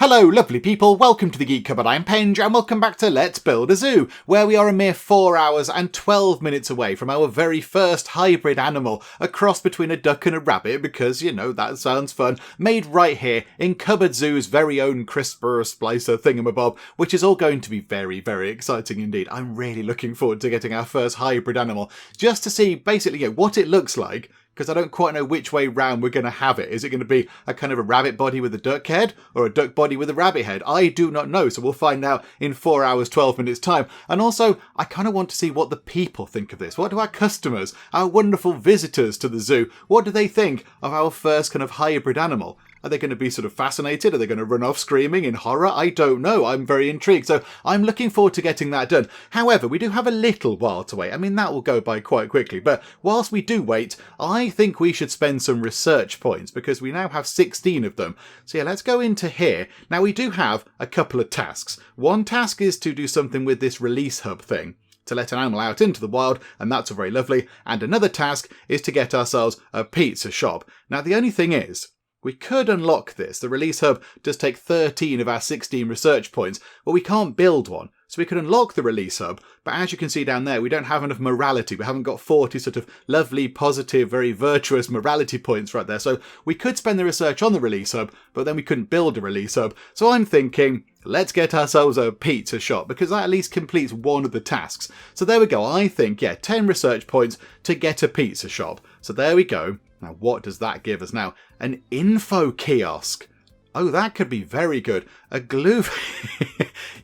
Hello lovely people, welcome to the Geek Cupboard, I'm Penge and welcome back to Let's Build a Zoo, where we are a mere 4 hours and 12 minutes away from our very first hybrid animal, a cross between a duck and a rabbit, because, you know, that sounds fun, made right here in Cupboard Zoo's very own CRISPR splicer thingamabob, which is all going to be very, very exciting indeed. I'm really looking forward to getting our first hybrid animal, just to see basically what it looks like, because I don't quite know which way round we're going to have it. Is it going to be a kind of a rabbit body with a duck head, or a duck body with a rabbit head? I do not know, so we'll find out in 4 hours, 12 minutes time. And also, I kind of want to see what the people think of this. What do our customers, our wonderful visitors to the zoo, what do they think of our first kind of hybrid animal? Are they going to be sort of fascinated? Are they going to run off screaming in horror? I don't know. I'm very intrigued. So I'm looking forward to getting that done. However, we do have a little while to wait. I mean, that will go by quite quickly. But whilst we do wait, I think we should spend some research points because we now have 16 of them. So yeah, let's go into here. Now, we do have a couple of tasks. One task is to do something with this release hub thing, to let an animal out into the wild, and that's all very lovely. And another task is to get ourselves a pizza shop. Now, the only thing is, we could unlock this. The release hub does take 13 of our 16 research points, but we can't build one. So we could unlock the release hub, but as you can see down there, we don't have enough morality. We haven't got 40 sort of lovely, positive, very virtuous morality points right there. So we could spend the research on the release hub, but then we couldn't build a release hub. So I'm thinking, let's get ourselves a pizza shop, because that at least completes one of the tasks. So there we go. I think, yeah, 10 research points to get a pizza shop. So there we go. Now, what does that give us now? An info kiosk. Oh, that could be very good. A glue...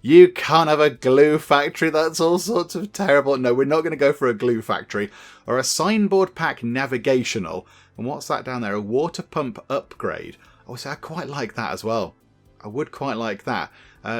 You can't have a glue factory. That's all sorts of terrible. No, we're not going to go for a glue factory. Or a signboard pack navigational. And what's that down there? A water pump upgrade. Oh, so I quite like that as well. I would quite like that.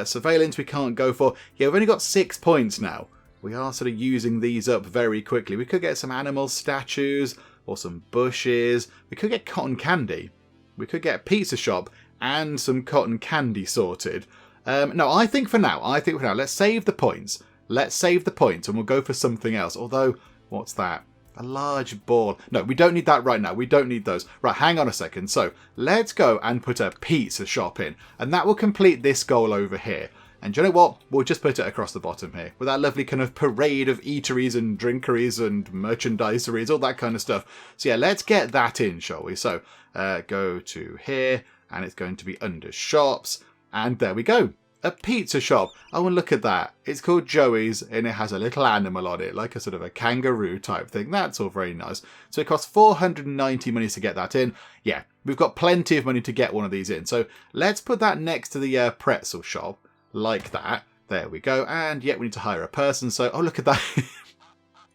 Surveillance we can't go for. Yeah, we've only got 6 points now. We are sort of using these up very quickly. We could get some animal statues or some bushes. We could get cotton candy. We could get a pizza shop and some cotton candy sorted. No, I think for now, let's save the points. Let's save the points and we'll go for something else. Although, what's that? A large ball. No, we don't need that right now. We don't need those. Right, hang on a second. So, let's go and put a pizza shop in. And that will complete this goal over here. And do you know what? We'll just put it across the bottom here with that lovely kind of parade of eateries and drinkeries and merchandiseries, all that kind of stuff. So yeah, let's get that in, shall we? So go to here and it's going to be under shops. And there we go. A pizza shop. Oh, and look at that. It's called Joey's and it has a little animal on it, like a sort of a kangaroo type thing. That's all very nice. So it costs 490 money to get that in. Yeah, we've got plenty of money to get one of these in. So let's put that next to the pretzel shop. Like that. There we go. And yet we need to hire a person. So, oh, look at that.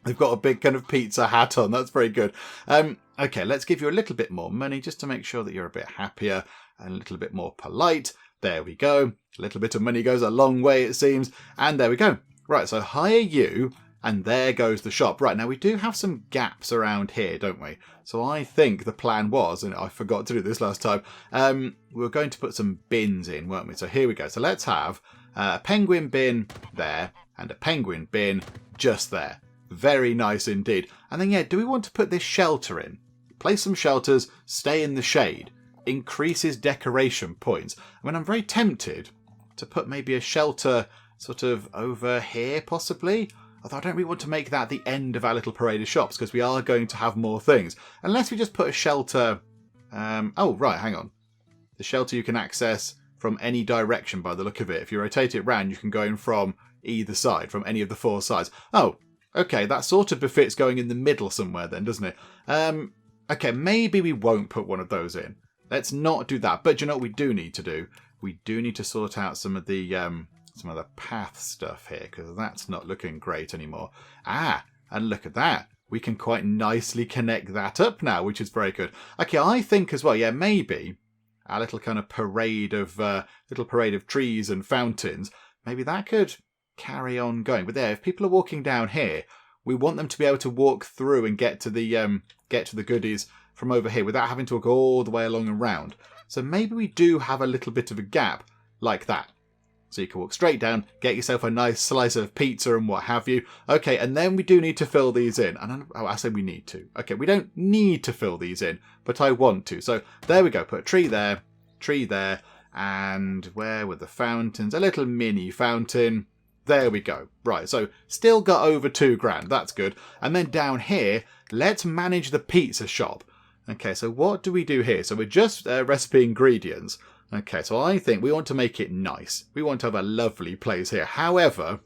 They've got a big kind of pizza hat on. That's very good. Okay, let's give you a little bit more money just to make sure that you're a bit happier and a little bit more polite. There we go. A little bit of money goes a long way, it seems. And there we go. Right, so hire you. And there goes the shop. Right, now we do have some gaps around here, don't we? So I think the plan was, and I forgot to do this last time, we were going to put some bins in, weren't we? So here we go. So let's have a penguin bin there and a penguin bin just there. Very nice indeed. And then, yeah, do we want to put this shelter in? Place some shelters, stay in the shade. Increases decoration points. I mean, I'm very tempted to put maybe a shelter sort of over here, possibly. Although I don't really want to make that the end of our little parade of shops because we are going to have more things. Unless we just put a shelter... oh, right, hang on. The shelter you can access from any direction by the look of it. If you rotate it round, you can go in from either side, from any of the 4 sides. Oh, okay, that sort of befits going in the middle somewhere then, doesn't it? Okay, maybe we won't put one of those in. Let's not do that. But do you know what we do need to do? We do need to sort out some of the path stuff here, because that's not looking great anymore. Ah, and look at that. We can quite nicely connect that up now, which is very good. Okay, I think as well, yeah, maybe our little kind of parade of trees and fountains, maybe that could carry on going. But there, if people are walking down here, we want them to be able to walk through and get to the goodies from over here without having to walk all the way along and round. So maybe we do have a little bit of a gap like that. So you can walk straight down, get yourself a nice slice of pizza and what have you. Okay, and then we do need to fill these in. And I say we need to. Okay, we don't need to fill these in, but I want to. So there we go. Put a tree there, And where were the fountains? A little mini fountain. There we go. Right, so still got over £2,000. That's good. And then down here, let's manage the pizza shop. Okay, so what do we do here? So we're just recipe ingredients. Okay, so I think we want to make it nice. We want to have a lovely place here. However,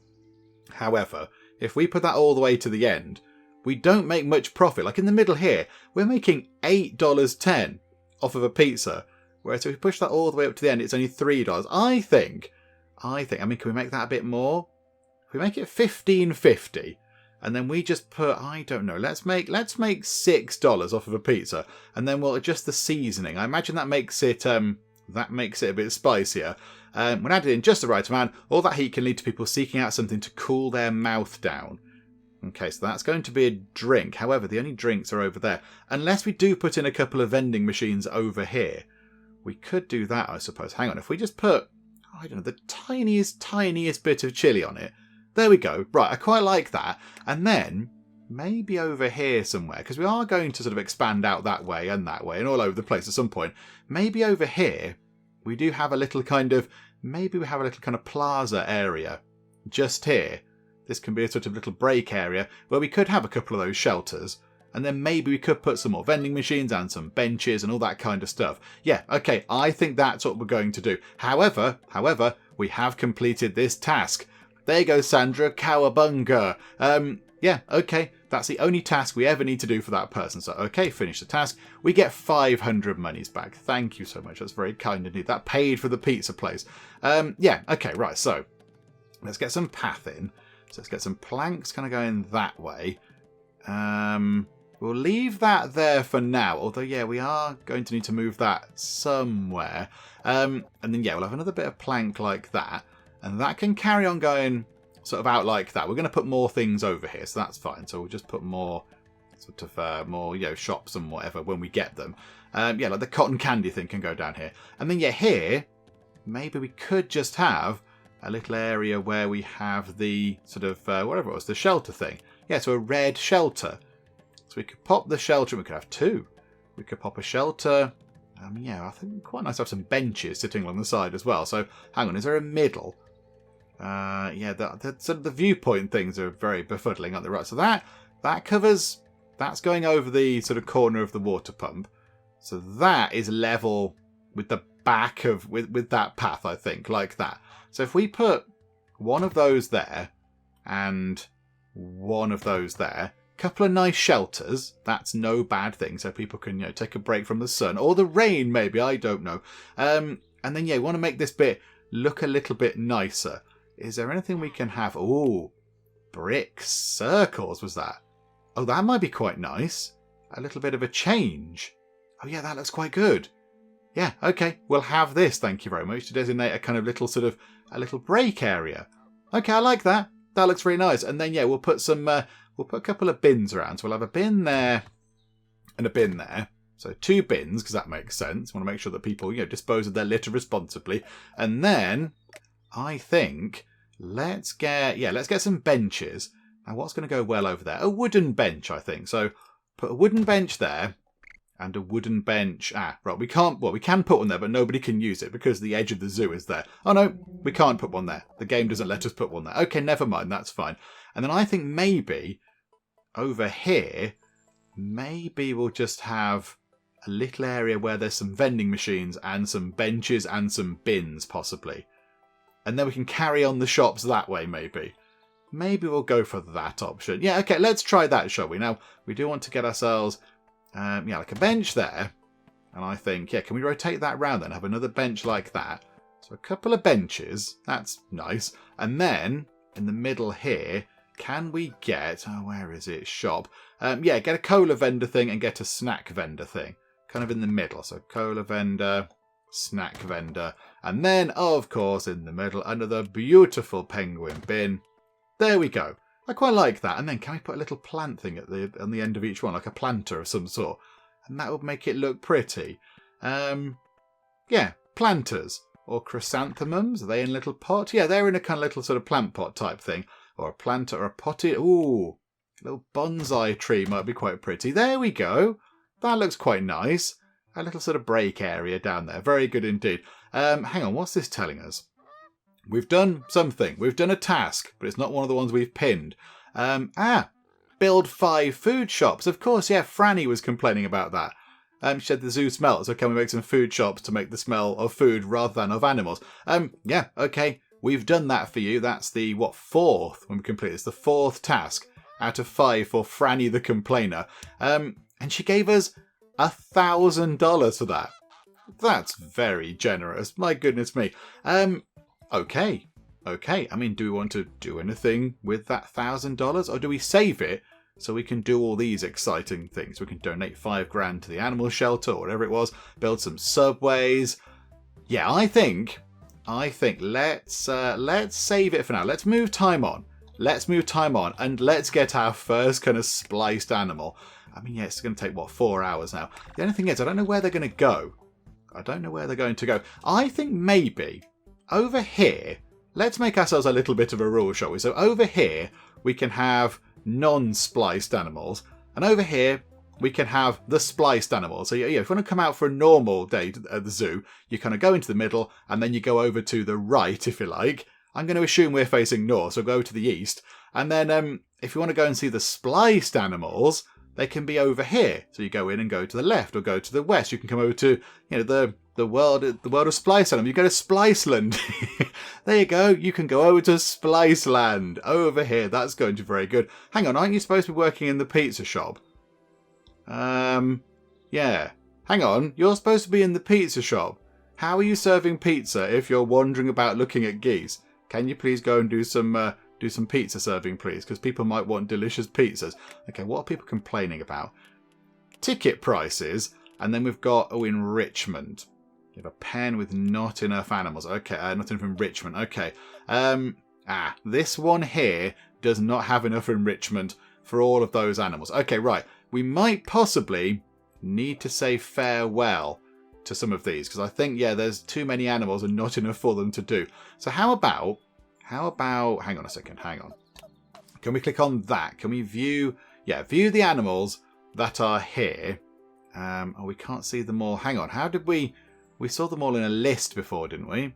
if we put that all the way to the end, we don't make much profit. Like in the middle here, we're making $8.10 off of a pizza. Whereas if we push that all the way up to the end, it's only $3. I think, I mean, can we make that a bit more? If we make it $15.50, and then we just put, I don't know, let's make $6 off of a pizza, and then we'll adjust the seasoning. I imagine that makes it a bit spicier. When added in just the right amount, all that heat can lead to people seeking out something to cool their mouth down. Okay, so that's going to be a drink. However, the only drinks are over there. Unless we do put in a couple of vending machines over here. We could do that, I suppose. Hang on, if we just put, I don't know, the tiniest bit of chili on it. There we go. Right, I quite like that. And then, maybe over here somewhere, because we are going to sort of expand out that way and all over the place at some point. Maybe over here, we do have a little kind of, plaza area just here. This can be a sort of little break area where we could have a couple of those shelters. And then maybe we could put some more vending machines and some benches and all that kind of stuff. Yeah, okay, I think that's what we're going to do. However, we have completed this task. There you go, Sandra, cowabunga. Yeah, okay, that's the only task we ever need to do for that person. So, okay, finish the task. We get 500 monies back. Thank you so much. That's very kind of you. That paid for the pizza place. Yeah, okay, right, so let's get some path in. So let's get some planks kind of going that way. We'll leave that there for now, although, yeah, we are going to need to move that somewhere. And then, yeah, we'll have another bit of plank like that, and that can carry on going sort of out like that. We're going to put more things over here, so that's fine. So we'll just put more, sort of, more, you know, shops and whatever when we get them. Yeah, like the cotton candy thing can go down here. And then, yeah, here, maybe we could just have a little area where we have the sort of, whatever it was, the shelter thing. Yeah, so a red shelter. So we could pop the shelter, we could have two. We could pop a shelter. Yeah, I think quite nice to have some benches sitting along the side as well. So, hang on, is there a middle? Yeah, the sort of the viewpoint things are very befuddling, aren't they? Right, so that covers, that's going over the sort of corner of the water pump. So that is level with the back of, with that path, I think, like that. So if we put one of those there and one of those there, couple of nice shelters, that's no bad thing, so people can, you know, take a break from the sun or the rain, maybe, I don't know. And then, yeah, we want to make this bit look a little bit nicer. Is there anything we can have? Ooh, brick circles was that? Oh, that might be quite nice. A little bit of a change. Oh yeah, that looks quite good. Yeah, okay, we'll have this, thank you very much, to designate a kind of little sort of, a little break area. Okay, I like that. That looks very nice. And then, yeah, we'll put some, we'll put a couple of bins around. So we'll have a bin there and a bin there. So 2 bins, because that makes sense. We want to make sure that people, you know, dispose of their litter responsibly. And then, I think, let's get some benches. Now, what's going to go well over there? A wooden bench, I think. So put a wooden bench there. And a wooden bench. Right, we can put one there, but nobody can use it because the edge of the zoo is there. Oh no, we can't put one there. The game doesn't let us put one there. Okay, never mind, that's fine. And then I think maybe over here, maybe we'll just have a little area where there's some vending machines and some benches and some bins, possibly. And then we can carry on the shops that way, maybe. Maybe we'll go for that option. Yeah, okay, let's try that, shall we? Now, we do want to get ourselves... yeah, like a bench there. And I think, yeah, can we rotate that round then? Have another bench like that. So a couple of benches. That's nice. And then, in the middle here, can we get... Oh, where is it? Shop. Yeah, get a cola vendor thing and get a snack vendor thing. Kind of in the middle. So cola vendor, snack vendor. And then, of course, in the middle, another beautiful penguin bin. There we go. I quite like that. And then can we put a little plant thing on the end of each one, like a planter of some sort? And that would make it look pretty. Yeah, planters. Or chrysanthemums. Are they in a little pot? Yeah, they're in a kind of little sort of plant pot type thing. Or a planter or a potted... Ooh, a little bonsai tree might be quite pretty. There we go. That looks quite nice. a little sort of break area down there. Very good indeed. Hang on, what's this telling us? We've done something. We've done a task, but it's not one of the ones we've pinned. Build 5 food shops. Of course, yeah, Franny was complaining about that. She said the zoo smells, so can we make some food shops to make the smell of food rather than of animals? Yeah, okay, we've done that for you. That's the, 4th when we complete this? The 4th task out of 5 for Franny the complainer. And she gave us $1,000 for that. That's very generous. My goodness me. Okay. I mean, do we want to do anything with that $1,000, or do we save it so we can do all these exciting things? We can donate $5,000 to the animal shelter or whatever it was. Build some subways. Yeah, I think let's save it for now. Let's move time on. And let's get our first kind of spliced animal. I mean, yeah, it's going to take, 4 hours now. The only thing is, I don't know where they're going to go. I think maybe over here, let's make ourselves a little bit of a rule, shall we? So over here, we can have non-spliced animals. And over here, we can have the spliced animals. So yeah, if you want to come out for a normal day at the zoo, you kind of go into the middle, and then you go over to the right, if you like. I'm going to assume we're facing north, so go to the east. And then if you want to go and see the spliced animals, they can be over here. So you go in and go to the left or go to the west. You can come over to, the world of Splice Land. You go to Spliceland. There you go. You can go over to Spliceland over here. That's going to be very good. Hang on, aren't you supposed to be working in the pizza shop? Yeah. Hang on, you're supposed to be in the pizza shop. How are you serving pizza if you're wandering about looking at geese? Can you please go and do some pizza serving, please? Because people might want delicious pizzas. Okay, what are people complaining about? Ticket prices. And then we've got, enrichment. You have a pen with not enough animals. Okay, not enough enrichment. Okay. This one here does not have enough enrichment for all of those animals. Okay, right. We might possibly need to say farewell to some of these, because I think, there's too many animals and not enough for them to do. So how about, hang on a second, hang on. Can we click on that? Can we view the animals that are here? We can't see them all. Hang on, how did we saw them all in a list before, didn't we?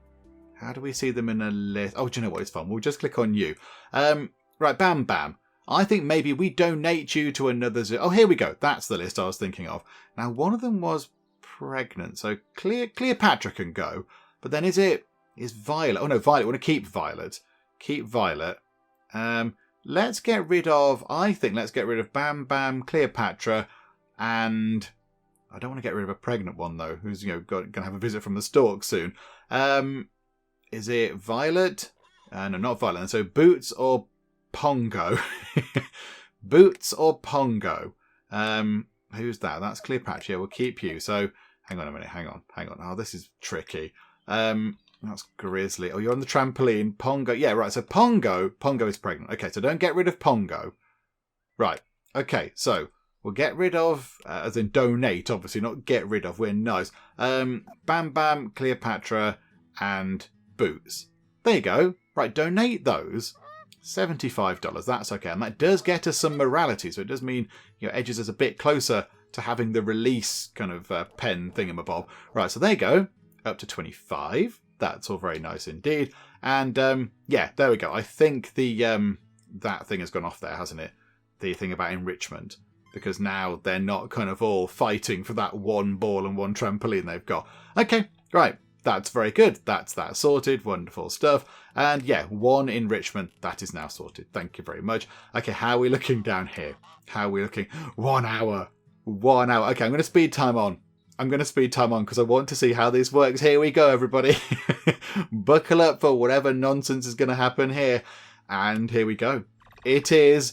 How do we see them in a list? Oh, do you know what? It's fun. We'll just click on you. Right, Bam Bam. I think maybe we donate you to another zoo. Oh, here we go. That's the list I was thinking of. Now, one of them was pregnant, so Cleopatra can go. But then is Violet? Oh no, Violet. We want to keep Violet. Keep Violet. Let's get rid of Bam Bam, Cleopatra, and I don't want to get rid of a pregnant one though, who's going to have a visit from the stork soon. Is it Violet? No, not Violet. And so Boots or Pongo? Boots or Pongo? Who's that? That's Cleopatra. Yeah, we'll keep you. So hang on a minute. Hang on. Oh, this is tricky. That's Grizzly. Oh, you're on the trampoline. Pongo. Yeah, right. So Pongo is pregnant. Okay, so don't get rid of Pongo. Right. Okay, so we'll get rid of, as in donate, obviously, not get rid of. We're nice. Bam Bam, Cleopatra, and Boots. There you go. Right, donate those. $75. That's okay. And that does get us some morality. So it does mean, edges us a bit closer to having the release kind of pen thingamabob. Right, so there you go. Up to 25. That's all very nice indeed. And there we go. I think the that thing has gone off there, hasn't it? The thing about enrichment. Because now they're not kind of all fighting for that one ball and one trampoline they've got. Okay, right. That's very good. That's that sorted. Wonderful stuff. And one enrichment. That is now sorted. Thank you very much. Okay, how are we looking down here? How are we looking? 1 hour. 1 hour. Okay, I'm going to speed time on because I want to see how this works. Here we go, everybody. Buckle up for whatever nonsense is going to happen here. And here we go. It is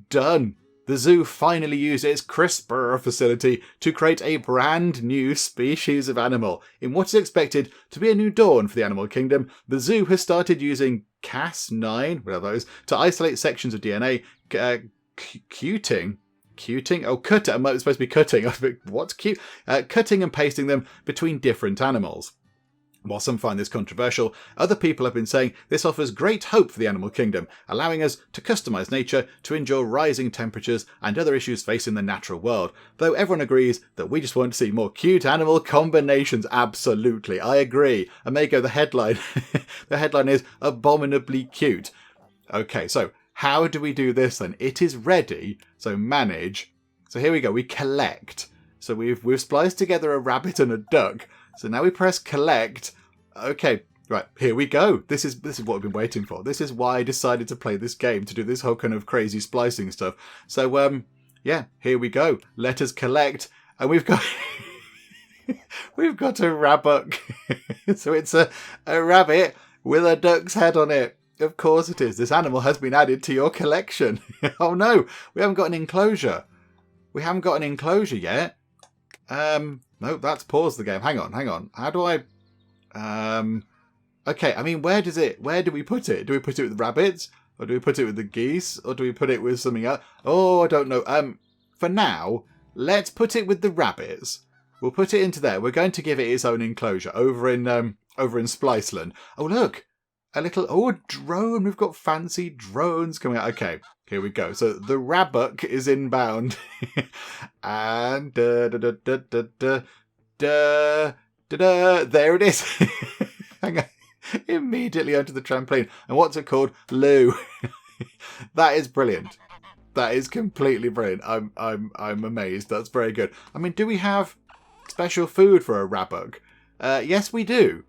done. The zoo finally used its CRISPR facility to create a brand new species of animal. In what is expected to be a new dawn for the animal kingdom, the zoo has started using Cas9, whatever those, to isolate sections of DNA, cutting. Oh, cutting. I'm supposed to be cutting. What's cute? Cutting and pasting them between different animals. While some find this controversial, other people have been saying this offers great hope for the animal kingdom, allowing us to customise nature to endure rising temperatures and other issues facing the natural world. Though everyone agrees that we just want to see more cute animal combinations. Absolutely, I agree. And there you go, the headline. The headline is abominably cute. Okay, so how do we do this then? It is ready. So manage. So here we go. We collect. So we've spliced together a rabbit and a duck. So now we press collect. Okay, right, here we go. This is what we've been waiting for. This is why I decided to play this game, to do this whole kind of crazy splicing stuff. So, yeah, here we go. Let us collect. And we've got... we've got a rabbit. So it's a rabbit with a duck's head on it. Of course it is. This animal has been added to your collection. Oh no, we haven't got an enclosure. We haven't got an enclosure yet. No, that's paused the game. Hang on. How do I... Okay, I mean, where do we put it? Do we put it with the rabbits? Or do we put it with the geese? Or do we put it with something else? Oh, I don't know. For now, let's put it with the rabbits. We'll put it into there. We're going to give it its own enclosure over in Spliceland. Oh, look. A drone. We've got fancy drones coming out. Okay, here we go. So the rabbit is inbound. And there it is. Hang on. Immediately onto the trampoline. And what's it called? Lou. That is brilliant. That is completely brilliant. I'm amazed. That's very good. I mean, do we have special food for a rabbit? Yes, we do.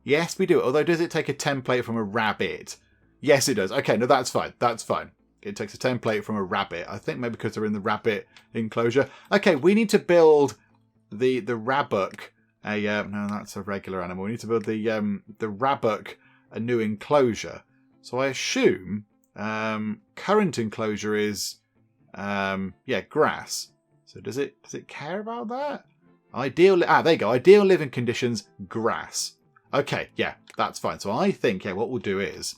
Yes, we do. Although, does it take a template from a rabbit? Yes, it does. Okay, no, that's fine. That's fine. It takes a template from a rabbit. I think maybe because they're in the rabbit enclosure. Okay, we need to build the rabbit. No, that's a regular animal. We need to build the rabbit a new enclosure. So I assume current enclosure is grass. So does it care about that? There you go. Ideal living conditions, grass. Okay, yeah, that's fine. So I think, what we'll do is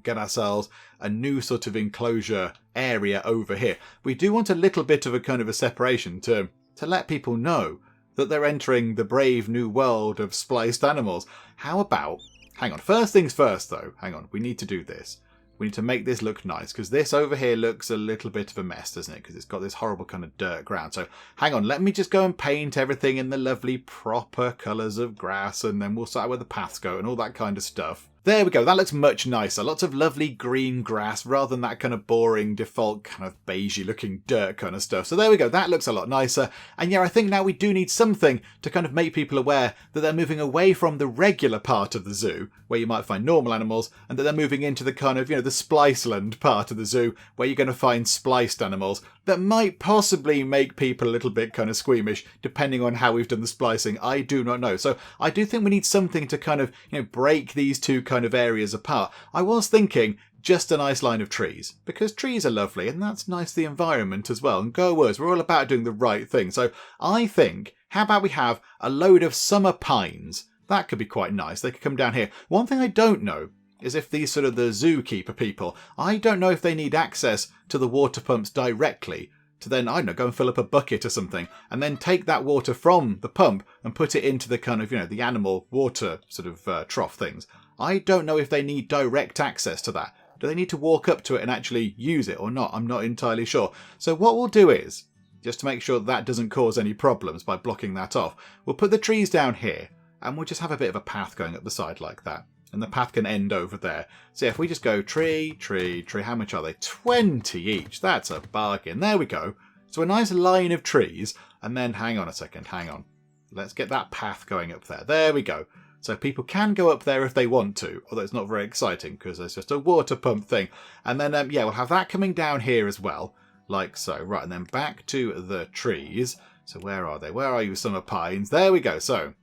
get ourselves a new sort of enclosure area over here. We do want a little bit of a kind of a separation to let people know that they're entering the brave new world of spliced animals. How about... Hang on. First things first, though. Hang on. We need to do this. We need to make this look nice, because this over here looks a little bit of a mess, doesn't it? Because it's got this horrible kind of dirt ground. So hang on, let me just go and paint everything in the lovely proper colours of grass, and then we'll start where the paths go and all that kind of stuff. There we go, that looks much nicer. Lots of lovely green grass rather than that kind of boring default kind of beigey looking dirt kind of stuff. So there we go, that looks a lot nicer. And yeah, I think now we do need something to kind of make people aware that they're moving away from the regular part of the zoo, where you might find normal animals, and that they're moving into the kind of, the Spliceland part of the zoo, where you're going to find spliced animals that might possibly make people a little bit kind of squeamish, depending on how we've done the splicing. I do not know. So I do think we need something to kind of, break these two kind of areas apart. I was thinking just a nice line of trees, because trees are lovely and that's nice for the environment as well. And go woes, we're all about doing the right thing. So I think, how about we have a load of summer pines? That could be quite nice. They could come down here. One thing I don't know is if these sort of the zookeeper people, I don't know if they need access to the water pumps directly to then, I don't know, go and fill up a bucket or something and then take that water from the pump and put it into the kind of, the animal water sort of trough things. I don't know if they need direct access to that. Do they need to walk up to it and actually use it or not? I'm not entirely sure. So what we'll do is, just to make sure that doesn't cause any problems by blocking that off, we'll put the trees down here and we'll just have a bit of a path going up the side like that. And the path can end over there. So if we just go tree, tree, tree, how much are they? 20 each. That's a bargain. There we go. So a nice line of trees. And then, hang on a second, hang on. Let's get that path going up there. There we go. So people can go up there if they want to, although it's not very exciting because there's just a water pump thing. And then, we'll have that coming down here as well, like so. Right, and then back to the trees. So where are they? Where are you, summer pines? There we go. So,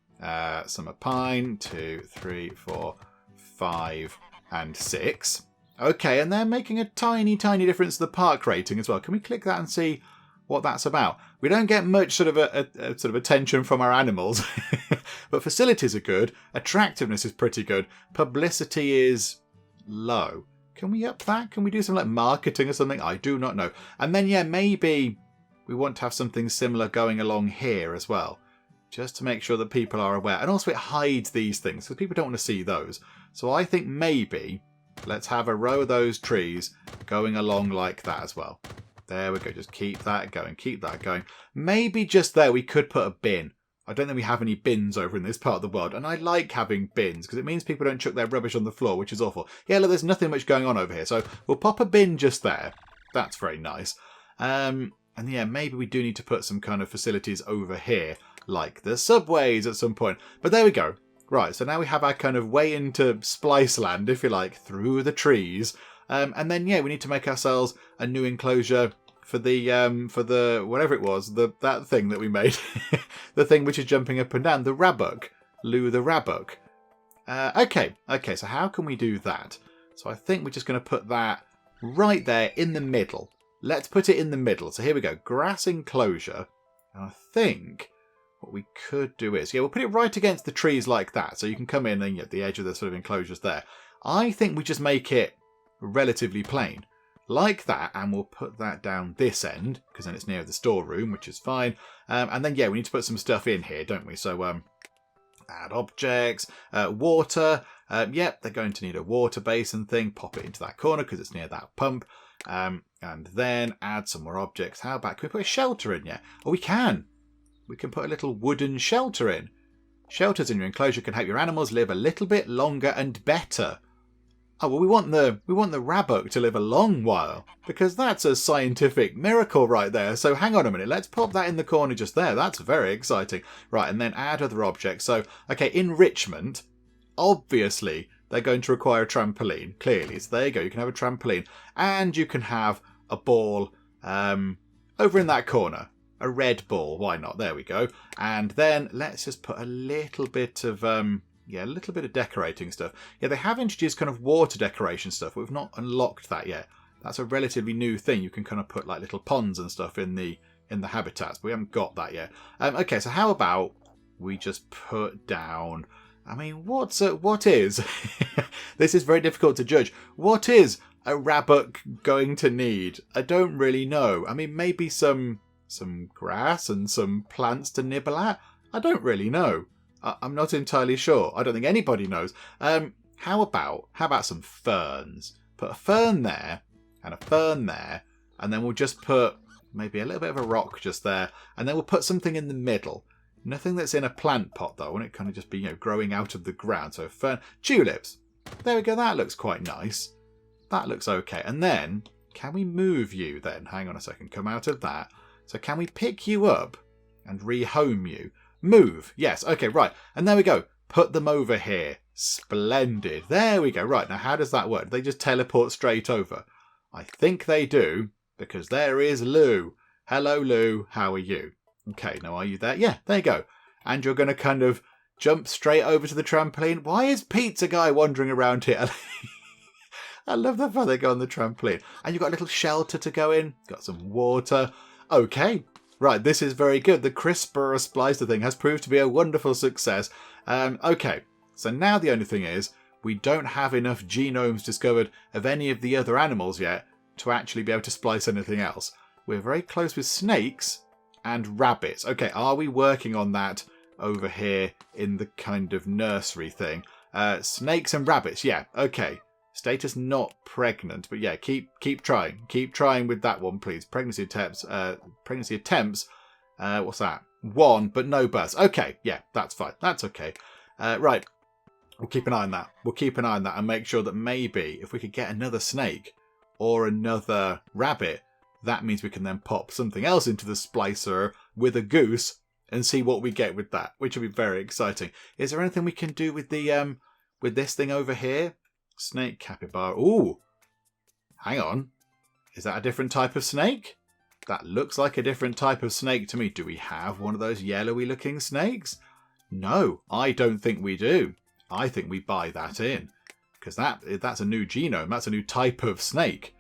summer pine, 2, 3, 4, 5, and 6. Okay, and they're making a tiny, tiny difference to the park rating as well. Can we click that and see what that's about? We don't get much sort of attention from our animals, but facilities are good. Attractiveness is pretty good. Publicity is low. Can we up that? Can we do something like marketing or something? I do not know. And then, maybe we want to have something similar going along here as well. just to make sure that people are aware. And also it hides these things, because people don't want to see those. So I think maybe let's have a row of those trees going along like that as well. There we go. Just keep that going. Keep that going. Maybe just there we could put a bin. I don't think we have any bins over in this part of the world. And I like having bins because it means people don't chuck their rubbish on the floor, which is awful. Yeah, look, there's nothing much going on over here. So we'll pop a bin just there. That's very nice. And yeah, maybe we do need to put some kind of facilities over here, like the subways at some point. But there we go. Right, so now we have our kind of way into Splice land, if you like, through the trees. And then, yeah, we need to make ourselves a new enclosure for the whatever it was, that thing that we made. The thing which is jumping up and down, the Rabbuck. Lou the Rabbuck. Okay, so how can we do that? So I think we're just going to put that right there in the middle. Let's put it in the middle. So here we go, grass enclosure. And I think what we could do is, yeah, we'll put it right against the trees like that. So you can come in and at the edge of the sort of enclosures there. I think we just make it relatively plain. Like that, and we'll put that down this end, because then it's near the storeroom, which is fine. And then, yeah, we need to put some stuff in here, don't we? So, add objects, water. Yep, they're going to need a water basin thing. Pop it into that corner, because it's near that pump. And then add some more objects. How about, can we put a shelter in yet? Oh, we can. We can put a little wooden shelter in. Shelters in your enclosure can help your animals live a little bit longer and better. Oh, well, we want the Rabbuck to live a long while, because that's a scientific miracle right there. So hang on a minute, let's pop that in the corner just there. That's very exciting. Right, and then add other objects. So, okay, Enrichment, obviously, they're going to require a trampoline, clearly. So there you go, you can have a trampoline. And you can have a ball over in that corner. A red ball, why not? There we go. And then let's just put a little bit of... yeah, a little bit of decorating stuff. Yeah, they have introduced kind of water decoration stuff, but we've not unlocked that yet. That's a relatively new thing. You can kind of put like little ponds and stuff in the habitats, but we haven't got that yet. Okay, so how about we just put down... I mean, what is... This is very difficult to judge. What is a Rabbuck going to need? I don't really know. I mean, maybe some grass and some plants to nibble at? I don't really know. I'm not entirely sure. I don't think anybody knows. How about some ferns? Put a fern there and a fern there, and then we'll just put maybe a little bit of a rock just there, and then we'll put something in the middle. Nothing that's in a plant pot though. I want it kind of just be, growing out of the ground. So fern, tulips. There we go. That looks quite nice. That looks okay. And then can we move you then? Hang on a second. Come out of that. So can we pick you up and rehome you? Move. Yes. Okay, right. And there we go. Put them over here. Splendid. There we go. Right. Now, how does that work? They just teleport straight over. I think they do, because there is Lou. Hello, Lou. How are you? Okay. Now, are you there? Yeah, there you go. And you're going to kind of jump straight over to the trampoline. Why is Pizza Guy wandering around here? I love the fact they go on the trampoline. And you've got a little shelter to go in. Got some water. Okay. Right, this is very good. The CRISPR splicer thing has proved to be a wonderful success. Okay, so now the only thing is, we don't have enough genomes discovered of any of the other animals yet to actually be able to splice anything else. We're very close with snakes and rabbits. Okay, are we working on that over here in the kind of nursery thing? Snakes and rabbits, yeah, okay. Status not pregnant, but yeah, keep trying. Keep trying with that one, please. Pregnancy attempts. What's that? 1, but no births. Okay, yeah, that's fine. That's okay. Right, we'll keep an eye on that. We'll keep an eye on that and make sure that maybe if we could get another snake or another rabbit, that means we can then pop something else into the splicer with a goose and see what we get with that, which will be very exciting. Is there anything we can do with the with this thing over here? Snake capybara. Ooh, hang on. Is that a different type of snake? That looks like a different type of snake to me. Do we have one of those yellowy looking snakes? No, I don't think we do. I think we buy that in, because that's a new genome. That's a new type of snake.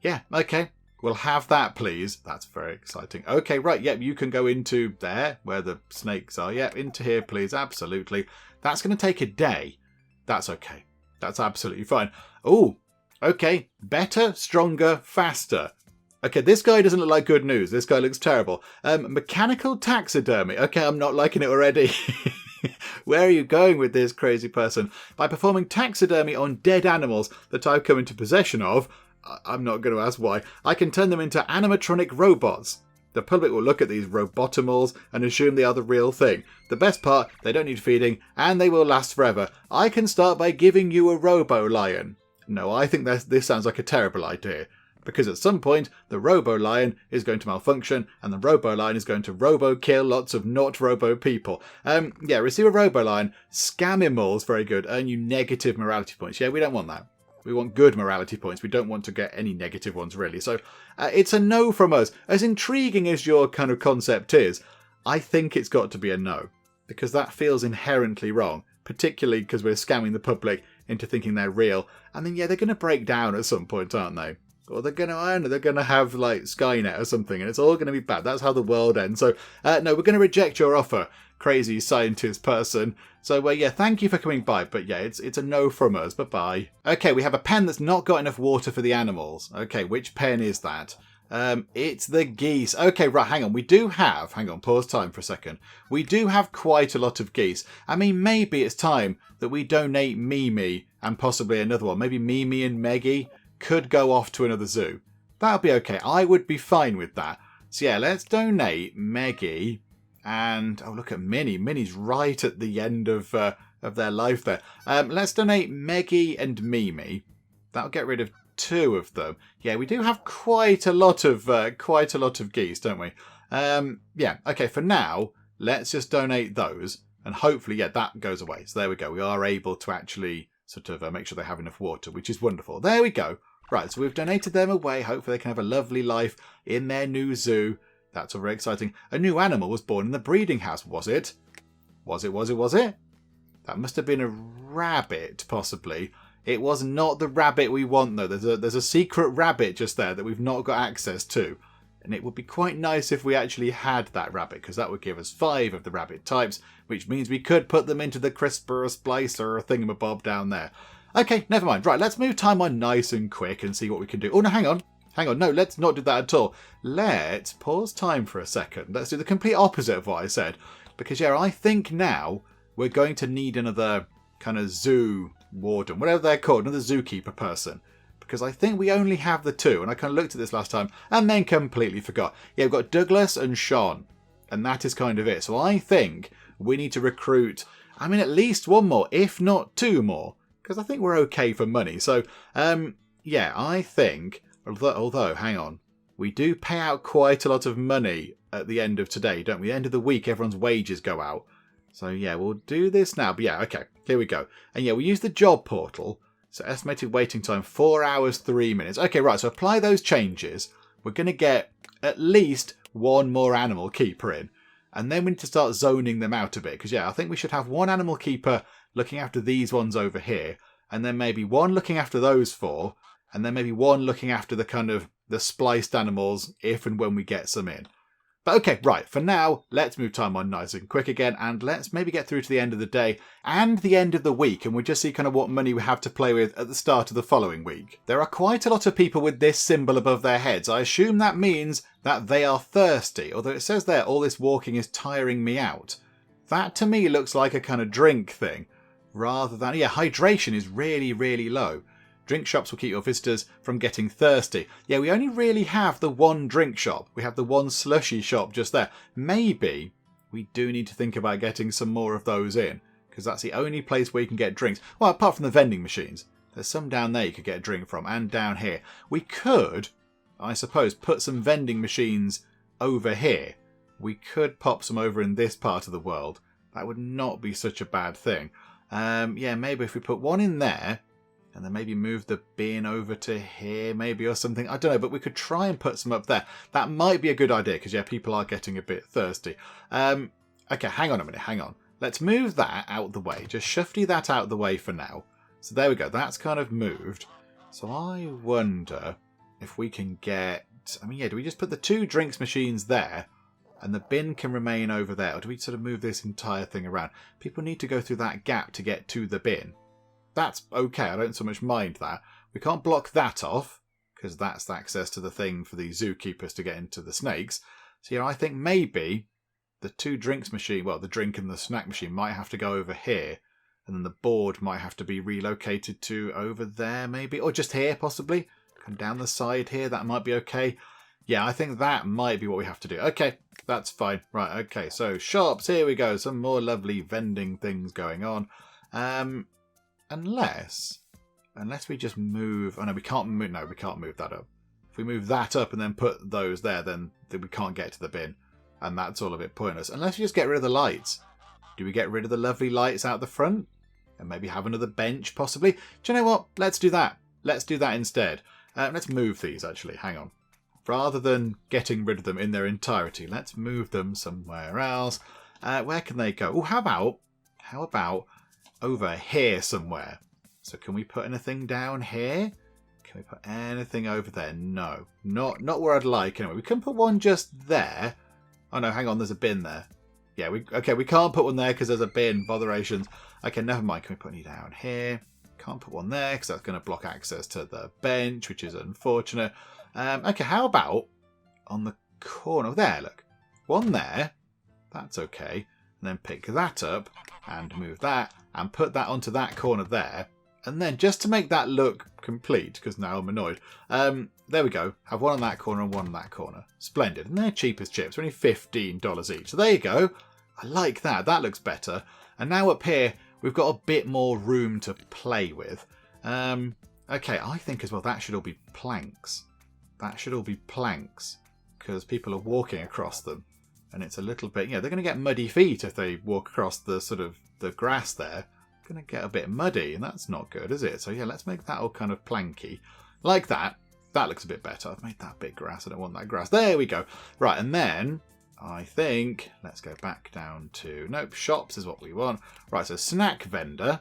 Yeah, okay. We'll have that, please. That's very exciting. Okay, right. Yep, you can go into there where the snakes are. Yep, into here, please. Absolutely. That's going to take a day. That's okay. That's absolutely fine. Oh, okay. Better, stronger, faster. Okay, this guy doesn't look like good news. This guy looks terrible. Mechanical taxidermy. Okay, I'm not liking it already. Where are you going with this, crazy person? By performing taxidermy on dead animals that I've come into possession of, I'm not going to ask why, I can turn them into animatronic robots. The public will look at these robotimals and assume they are the real thing. The best part, they don't need feeding, and they will last forever. I can start by giving you a robo-lion. No, I think this sounds like a terrible idea. Because at some point, the robo-lion is going to malfunction, and the robo-lion is going to robo-kill lots of not robo people. Receive a robo-lion, scam him all, very good, earn you negative morality points. Yeah, we don't want that. We want good morality points. We don't want to get any negative ones, really. So it's a no from us. As intriguing as your kind of concept is, I think it's got to be a no. Because that feels inherently wrong. Particularly because we're scamming the public into thinking they're real. And then, yeah, they're going to break down at some point, aren't they? Or they're going to have, like, Skynet or something. And it's all going to be bad. That's how the world ends. So, no, we're going to reject your offer, crazy scientist person. So, thank you for coming by. But, yeah, it's a no from us. Bye-bye. Okay, we have a pen that's not got enough water for the animals. Okay, which pen is that? It's the geese. Okay, right, hang on, pause time for a second. We do have quite a lot of geese. I mean, maybe it's time that we donate Mimi and possibly another one. Maybe Mimi and Meggie could go off to another zoo. That'll be okay. I would be fine with that. So yeah, let's donate Meggie and, oh, look at Minnie. Minnie's right at the end of their life there. Let's donate Meggie and Mimi. That'll get rid of 2 of them. Yeah, we do have quite a lot of geese, don't we? Okay, for now, let's just donate those. And hopefully, that goes away. So there we go. We are able to actually sort of make sure they have enough water, which is wonderful. There we go. Right, so we've donated them away. Hopefully they can have a lovely life in their new zoo. That's all very exciting. A new animal was born in the breeding house, was it? Was it? That must have been a rabbit, possibly. It was not the rabbit we want, though. There's a secret rabbit just there that we've not got access to. And it would be quite nice if we actually had that rabbit, because that would give us 5 of the rabbit types, which means we could put them into the crisper, splicer, thingamabob down there. Okay, never mind. Right, let's move time on nice and quick and see what we can do. Oh, no, hang on. No, let's not do that at all. Let's pause time for a second. Let's do the complete opposite of what I said. Because, I think now we're going to need another kind of zoo warden, whatever they're called, another zookeeper person. Because I think we only have the 2, and I kind of looked at this last time and then completely forgot. Yeah, we've got Douglas and Sean, and that is kind of it. So I think we need to recruit, at least 1 more, if not 2 more, because I think we're okay for money. So, I think, although, hang on, we do pay out quite a lot of money at the end of today, don't we? At the end of the week, everyone's wages go out. So, we'll do this now. But okay, here we go. And we use the job portal. So estimated waiting time, 4 hours, 3 minutes. Okay, right, so apply those changes. We're going to get at least 1 more animal keeper in. And then we need to start zoning them out a bit. Because, I think we should have 1 animal keeper looking after these ones over here. And then maybe 1 looking after those 4. And then maybe 1 looking after the kind of the spliced animals if and when we get some in. But okay, right, for now, let's move time on nice and quick again, and let's maybe get through to the end of the day and the end of the week, and we'll just see kind of what money we have to play with at the start of the following week. There are quite a lot of people with this symbol above their heads. I assume that means that they are thirsty, although it says there, all this walking is tiring me out. That to me looks like a kind of drink thing, rather than, hydration is really, really low. Drink shops will keep your visitors from getting thirsty. Yeah, we only really have the 1 drink shop. We have the 1 slushy shop just there. Maybe we do need to think about getting some more of those in, because that's the only place where you can get drinks. Well, apart from the vending machines. There's some down there you could get a drink from, and down here. We could, I suppose, put some vending machines over here. We could pop some over in this part of the world. That would not be such a bad thing. Maybe if we put 1 in there, and then maybe move the bin over to here, maybe, or something. I don't know, but we could try and put some up there. That might be a good idea, because, people are getting a bit thirsty. Okay, hang on a minute, hang on. Let's move that out the way. Just shufty that out the way for now. So there we go, that's kind of moved. So I wonder if we can get... do we just put the 2 drinks machines there, and the bin can remain over there? Or do we sort of move this entire thing around? People need to go through that gap to get to the bin. That's okay, I don't so much mind that. We can't block that off, because that's access to the thing for the zookeepers to get into the snakes. So yeah, I think maybe the two drinks machine, well, the drink and the snack machine might have to go over here, and then the board might have to be relocated to over there maybe, or just here possibly. Come down the side here, that might be okay. Yeah, I think that might be what we have to do. Okay, that's fine. Right, okay, so shops, here we go. Some more lovely vending things going on. Unless we just move... Oh, no, we can't move... No, we can't move that up. If we move that up and then put those there, then we can't get to the bin. And that's all a bit pointless. Unless we just get rid of the lights. Do we get rid of the lovely lights out the front? And maybe have another bench, possibly? Do you know what? Let's do that. Let's do that instead. Let's move these, actually. Hang on. Rather than getting rid of them in their entirety, let's move them somewhere else. Where can they go? Oh, how about over here somewhere? So can we put anything down here? Can we put anything over there? No, not where I'd like. Anyway, we can put one just there. Oh no, hang on, there's a bin there. Yeah, we can't put one there because there's a bin. Botherations. Okay, never mind. Can we put any down here? Can't put one there because that's going to block access to the bench, which is unfortunate. Okay, how about on the corner? There, look. One there. That's okay. And then pick that up and move that and put that onto that corner there. And then just to make that look complete, because now I'm annoyed, there we go. Have one on that corner and one on that corner. Splendid. And they're cheap as chips. They're only $15 each. So there you go. I like that. That looks better. And now up here, we've got a bit more room to play with. Okay, I think as well that should all be planks. That should all be planks because people are walking across them. And it's a little bit, they're going to get muddy feet if they walk across the sort of the grass there. Going to get a bit muddy and that's not good, is it? So yeah, let's make that all kind of planky. Like that. That looks a bit better. I've made that bit grass. I don't want that grass. There we go. Right, and then I think, let's go back down to, nope, shops is what we want. Right, so snack vendor,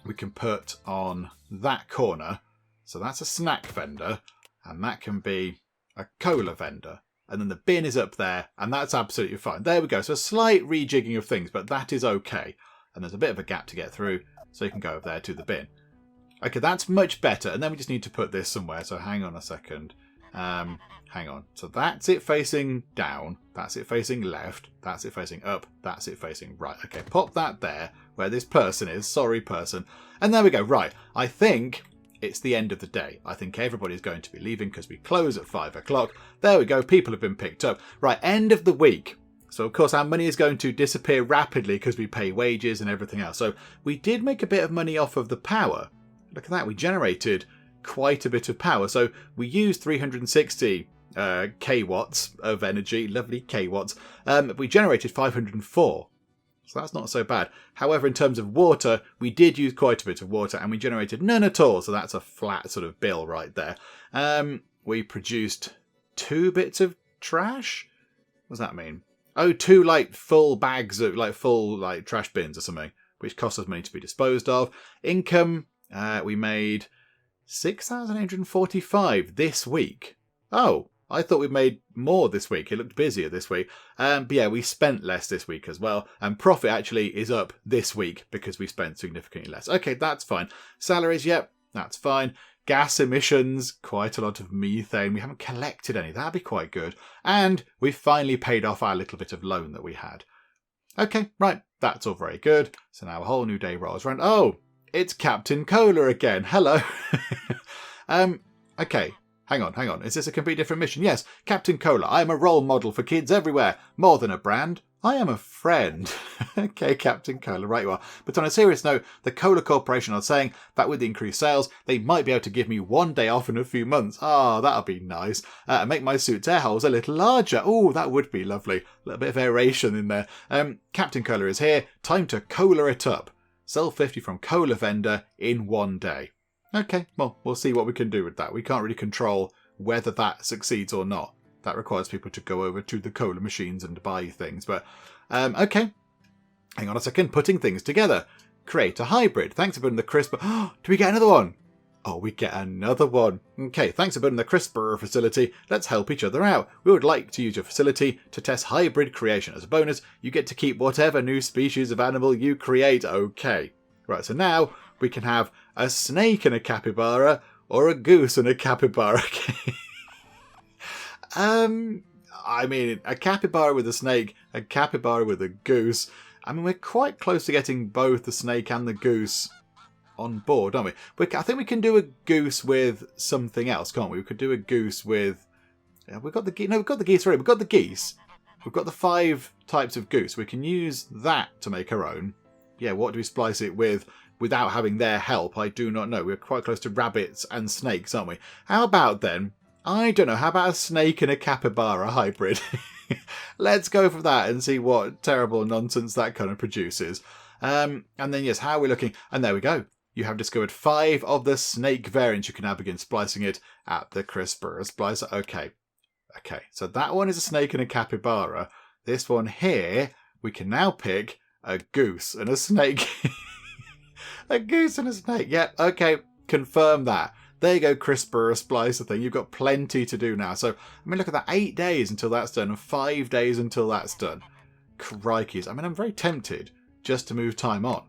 we can put on that corner. So that's a snack vendor, and that can be a cola vendor. And then the bin is up there, and that's absolutely fine. There we go. So a slight rejigging of things, but that is okay. And there's a bit of a gap to get through, so you can go over there to the bin. Okay, that's much better. And then we just need to put this somewhere. So hang on a second. Hang on. So that's it facing down. That's it facing left. That's it facing up. That's it facing right. Okay, pop that there where this person is. Sorry, person. And there we go. Right. I think it's the end of the day. I think everybody's going to be leaving because we close at 5 o'clock. There we go. People have been picked up. Right. End of the week. So, of course, our money is going to disappear rapidly because we pay wages and everything else. So we did make a bit of money off of the power. Look at that. We generated quite a bit of power. So we used 360 kwatts of energy. Lovely kwatts. We generated 504. So that's not so bad. However, in terms of water, we did use quite a bit of water and we generated none at all. So that's a flat sort of bill right there. We produced 2 bits of trash. What does that mean? Oh, 2 full bags of full trash bins or something, which cost us money to be disposed of. Income, we made 6,845 this week. Oh, I thought we made more this week. It looked busier this week. But yeah, we spent less this week as well. And profit actually is up this week because we spent significantly less. Okay, that's fine. Salaries, yep, that's fine. Gas emissions, quite a lot of methane. We haven't collected any. That'd be quite good. And we've finally paid off our little bit of loan that we had. Okay, right. That's all very good. So now a whole new day rolls around. Oh, it's Captain Cola again. Hello. Okay. Hang on. Is this a completely different mission? Yes, Captain Cola. I am a role model for kids everywhere. More than a brand. I am a friend. Okay, Captain Cola, right you are. But on a serious note, the Cola Corporation are saying that with the increased sales, they might be able to give me 1 day off in a few months. Ah, that'll be nice. And make my suit's air holes a little larger. Oh, that would be lovely. A little bit of aeration in there. Captain Cola is here. Time to cola it up. Sell 50 from Cola vendor in 1 day. Okay, well, we'll see what we can do with that. We can't really control whether that succeeds or not. That requires people to go over to the cola machines and buy things. But, okay. Hang on a second. Putting things together. Create a hybrid. Thanks for building the CRISPR. Oh, do we get another one? Oh, we get another one. Okay, thanks for building the CRISPR facility. Let's help each other out. We would like to use your facility to test hybrid creation. As a bonus, you get to keep whatever new species of animal you create. Okay. Right, so now we can have a snake and a capybara, or a goose and a capybara? I mean, a capybara with a snake, a capybara with a goose. I mean, we're quite close to getting both the snake and the goose on board, aren't we? I think we can do a goose with something else, can't we? We could do a goose with... we've got the geese. No, we've got the geese already. We've got the geese. We've got the 5 types of goose. We can use that to make our own. Yeah, what do we splice it with without having their help? I do not know. We're quite close to rabbits and snakes, aren't we? How about then... I don't know, how about a snake and a capybara hybrid? Let's go for that and see what terrible nonsense that kind of produces. And then, yes, how are we looking? And there we go. You have discovered 5 of the snake variants. You can now begin splicing it at the CRISPR splicer. Okay. Okay, so that one is a snake and a capybara. This one here, we can now pick a goose and a snake. A goose and a snake. Yeah, okay, confirm that. There you go, CRISPR splicer thing. You've got plenty to do now. So, I mean, look at that. 8 days until that's done and 5 days until that's done. Crikeys. I mean, I'm very tempted just to move time on.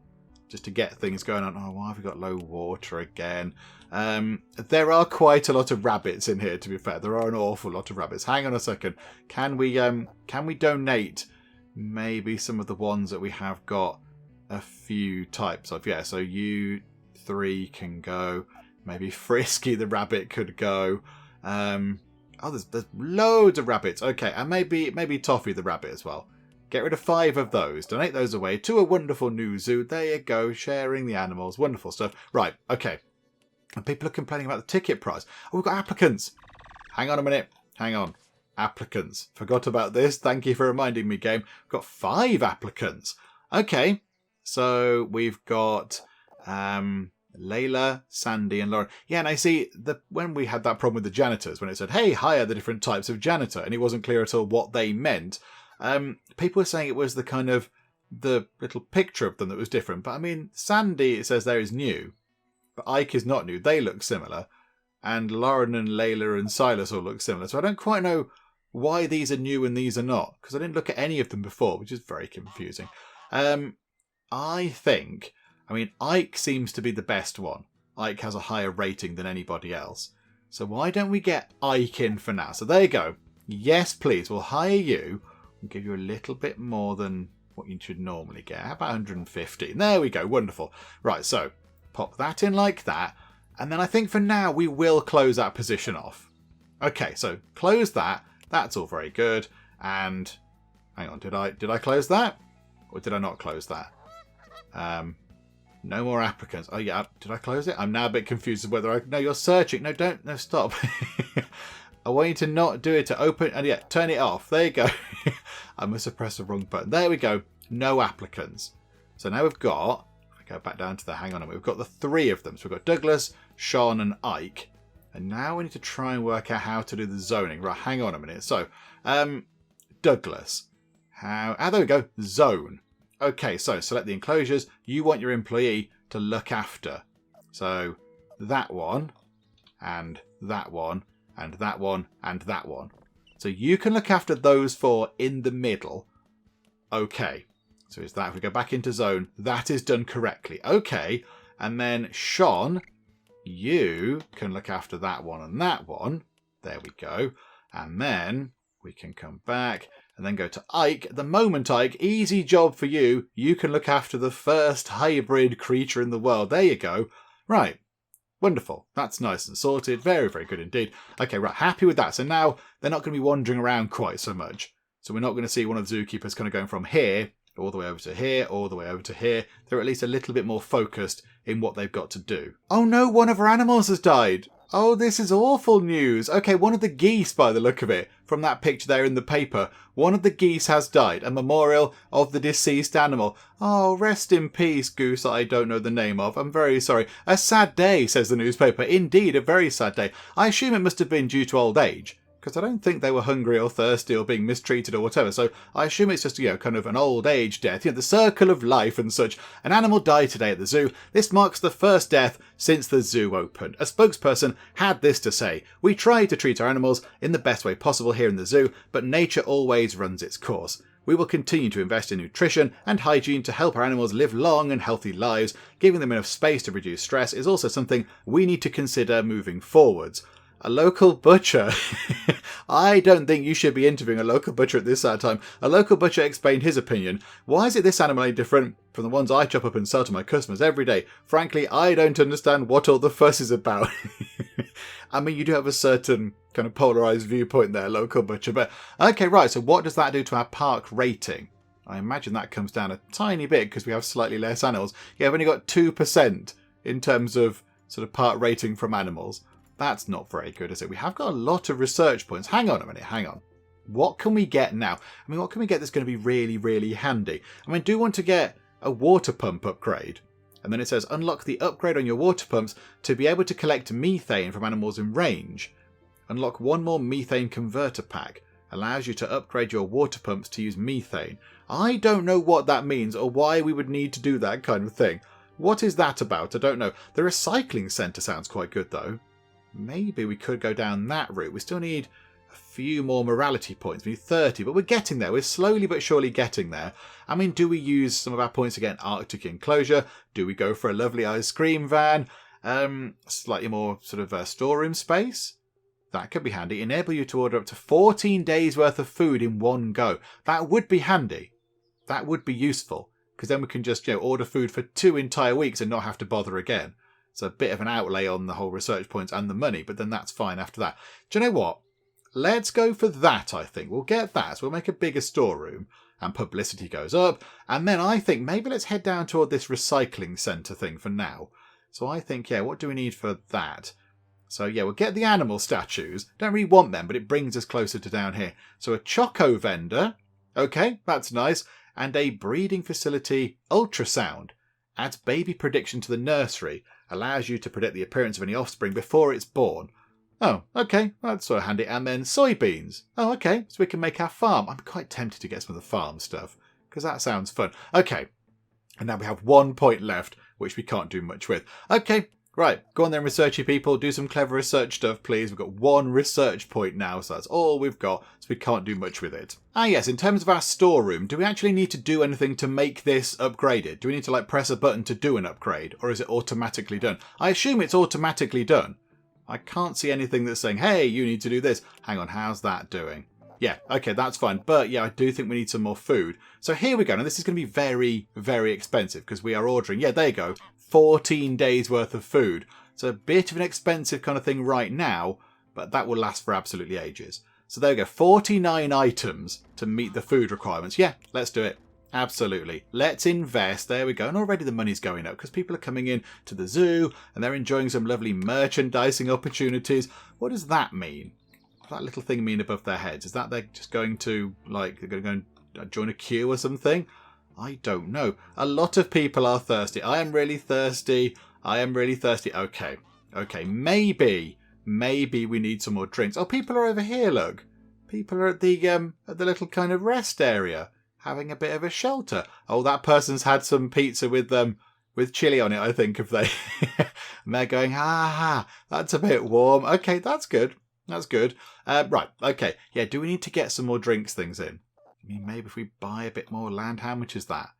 Just to get things going on. Oh, why have we got low water again? There are quite a lot of rabbits in here, to be fair. There are an awful lot of rabbits. Hang on a second. Can we donate maybe some of the ones that we have got a few types of? Yeah, so you 3 can go. Maybe Frisky the rabbit could go. There's loads of rabbits. Okay, and maybe Toffee the rabbit as well. Get rid of 5 of those. Donate those away to a wonderful new zoo. There you go, sharing the animals. Wonderful stuff. Right, okay. And people are complaining about the ticket price. Oh, we've got applicants. Hang on a minute. Hang on. Applicants. Forgot about this. Thank you for reminding me, game. We've got 5 applicants. Okay. So we've got Layla, Sandy and Lauren. Yeah, and I see when we had that problem with the janitors, when it said, hey, hire the different types of janitor, and it wasn't clear at all what they meant. People were saying it was the little picture of them that was different. But I mean, Sandy, it says there, is new. But Ike is not new. They look similar. And Lauren and Layla and Silas all look similar. So I don't quite know why these are new and these are not. Because I didn't look at any of them before, which is very confusing. I think... I mean, Ike seems to be the best one. Ike has a higher rating than anybody else. So why don't we get Ike in for now? So there you go. Yes, please. We'll hire you. We'll give you a little bit more than what you should normally get. How about 150? There we go. Wonderful. Right, so pop that in like that. And then I think for now we will close that position off. Okay, so close that. That's all very good. And hang on, did I close that? Or did I not close that? No more applicants. Oh yeah, did I close it? I'm now a bit confused as whether No, you're searching. No, don't. No, stop. I want you to not do it, to open, and yeah, turn it off. There you go. I must have pressed the wrong button. There we go. No applicants. So now we've got, if we go back down to the, hang on, we've got the 3 of them. So we've got Douglas, Sean and Ike. And now we need to try and work out how to do the zoning. Right, hang on a minute. So, Douglas. There we go. Zone. Okay, so select the enclosures. You want your employee to look after. So that one, and that one, and that one, and that one. So you can look after those 4 in the middle. Okay. So is that, if we go back into zone, that is done correctly. Okay. And then Sean, you can look after that one and that one. There we go. And then we can come back and then go to Ike. At the moment, Ike, easy job for you. You can look after the first hybrid creature in the world. There you go. Right. Wonderful. That's nice and sorted. Very, very good indeed. Okay, right. Happy with that. So now they're not going to be wandering around quite so much. So we're not going to see one of the zookeepers kind of going from here all the way over to here, all the way over to here. They're at least a little bit more focused in what they've got to do. Oh no, one of our animals has died. Oh, this is awful news. Okay, one of the geese, by the look of it, from that picture there in the paper, one of the geese has died, a memorial of the deceased animal. Oh, rest in peace, goose I don't know the name of. I'm very sorry. A sad day, says the newspaper. Indeed, a very sad day. I assume it must have been due to old age, because I don't think they were hungry or thirsty or being mistreated or whatever. So I assume it's just, kind of an old age death. The circle of life and such. An animal died today at the zoo. This marks the first death since the zoo opened. A spokesperson had this to say: "We try to treat our animals in the best way possible here in the zoo, but nature always runs its course. We will continue to invest in nutrition and hygiene to help our animals live long and healthy lives. Giving them enough space to reduce stress is also something we need to consider moving forwards. A local butcher. I don't think you should be interviewing a local butcher at this time. A local butcher explained his opinion. Why is it this animal any different from the ones I chop up and sell to my customers every day? Frankly, I don't understand what all the fuss is about. I mean, you do have a certain kind of polarised viewpoint there, local butcher. But okay, right, so what does that do to our park rating? I imagine that comes down a tiny bit because we have slightly less animals. Yeah, I've only got 2% in terms of sort of park rating from animals. That's not very good, is it? We have got a lot of research points. Hang on a minute, hang on. What can we get now? I mean, what can we get that's going to be really, really handy? I mean, I do want to get a water pump upgrade. And then it says, unlock the upgrade on your water pumps to be able to collect methane from animals in range. Unlock one more methane converter pack. Allows you to upgrade your water pumps to use methane. I don't know what that means or why we would need to do that kind of thing. What is that about? I don't know. The recycling centre sounds quite good, though. Maybe we could go down that route. We still need a few more morality points. We need 30, but we're getting there. We're slowly but surely getting there. I mean, do we use some of our points to get an Arctic Enclosure? Do we go for a lovely ice cream van? Slightly more sort of storeroom space? That could be handy. Enable you to order up to 14 days worth of food in one go. That would be handy. That would be useful. Because then we can just order food for 2 entire weeks and not have to bother again. It's a bit of an outlay on the whole research points and the money, but then that's fine after that. Do you know what? Let's go for that, I think. We'll get that. So we'll make a bigger storeroom and publicity goes up. And then I think maybe let's head down toward this recycling centre thing for now. So I think, what do we need for that? So we'll get the animal statues. Don't really want them, but it brings us closer to down here. So a choco vendor. Okay, that's nice. And a breeding facility ultrasound. Adds baby prediction to the nursery. Allows you to predict the appearance of any offspring before it's born. Oh, okay, that's sort of handy. And then soybeans. Oh, okay, so we can make our farm. I'm quite tempted to get some of the farm stuff, because that sounds fun. Okay, and now we have 1 point left, which we can't do much with. Okay, right, go on then, researchy people. Do some clever research stuff, please. We've got 1 research point now, so that's all we've got, so we can't do much with it. Ah, yes, in terms of our storeroom, do we actually need to do anything to make this upgraded? Do we need to, press a button to do an upgrade, or is it automatically done? I assume it's automatically done. I can't see anything that's saying, hey, you need to do this. Hang on, how's that doing? Yeah, okay, that's fine. But I do think we need some more food. So here we go. Now, this is going to be very, very expensive because we are ordering, there you go, 14 days worth of food. So a bit of an expensive kind of thing right now, but that will last for absolutely ages. So there we go, 49 items to meet the food requirements. Yeah, let's do it. Absolutely. Let's invest. There we go. And already the money's going up because people are coming in to the zoo and they're enjoying some lovely merchandising opportunities. What does that mean? What does that little thing mean above their heads? Is that they're just going to, they're going to go and join a queue or something? I don't know. A lot of people are thirsty. I am really thirsty. I am really thirsty. Okay. Okay. Maybe we need some more drinks. Oh, people are over here, look. People are at the little kind of rest area, having a bit of a shelter. Oh, that person's had some pizza with chili on it, I think, if they... and they're going, that's a bit warm. Okay, that's good. That's good. Right, okay. Yeah, do we need to get some more drinks things in? I mean, maybe if we buy a bit more land, how much is that?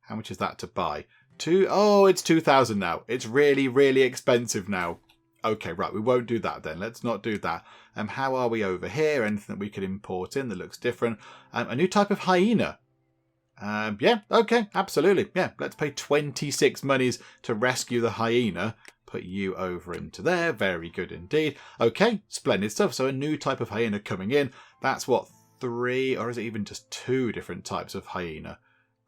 How much is that to buy? It's 2,000 now. It's really, really expensive now. Okay, right, we won't do that then. Let's not do that. How are we over here? Anything that we could import in that looks different? A new type of hyena. Yeah, okay, absolutely. Yeah, let's pay 26 monies to rescue the hyena. Put you over into there. Very good indeed. Okay, splendid stuff. So a new type of hyena coming in. That's what, 3 or is it even just 2 different types of hyena?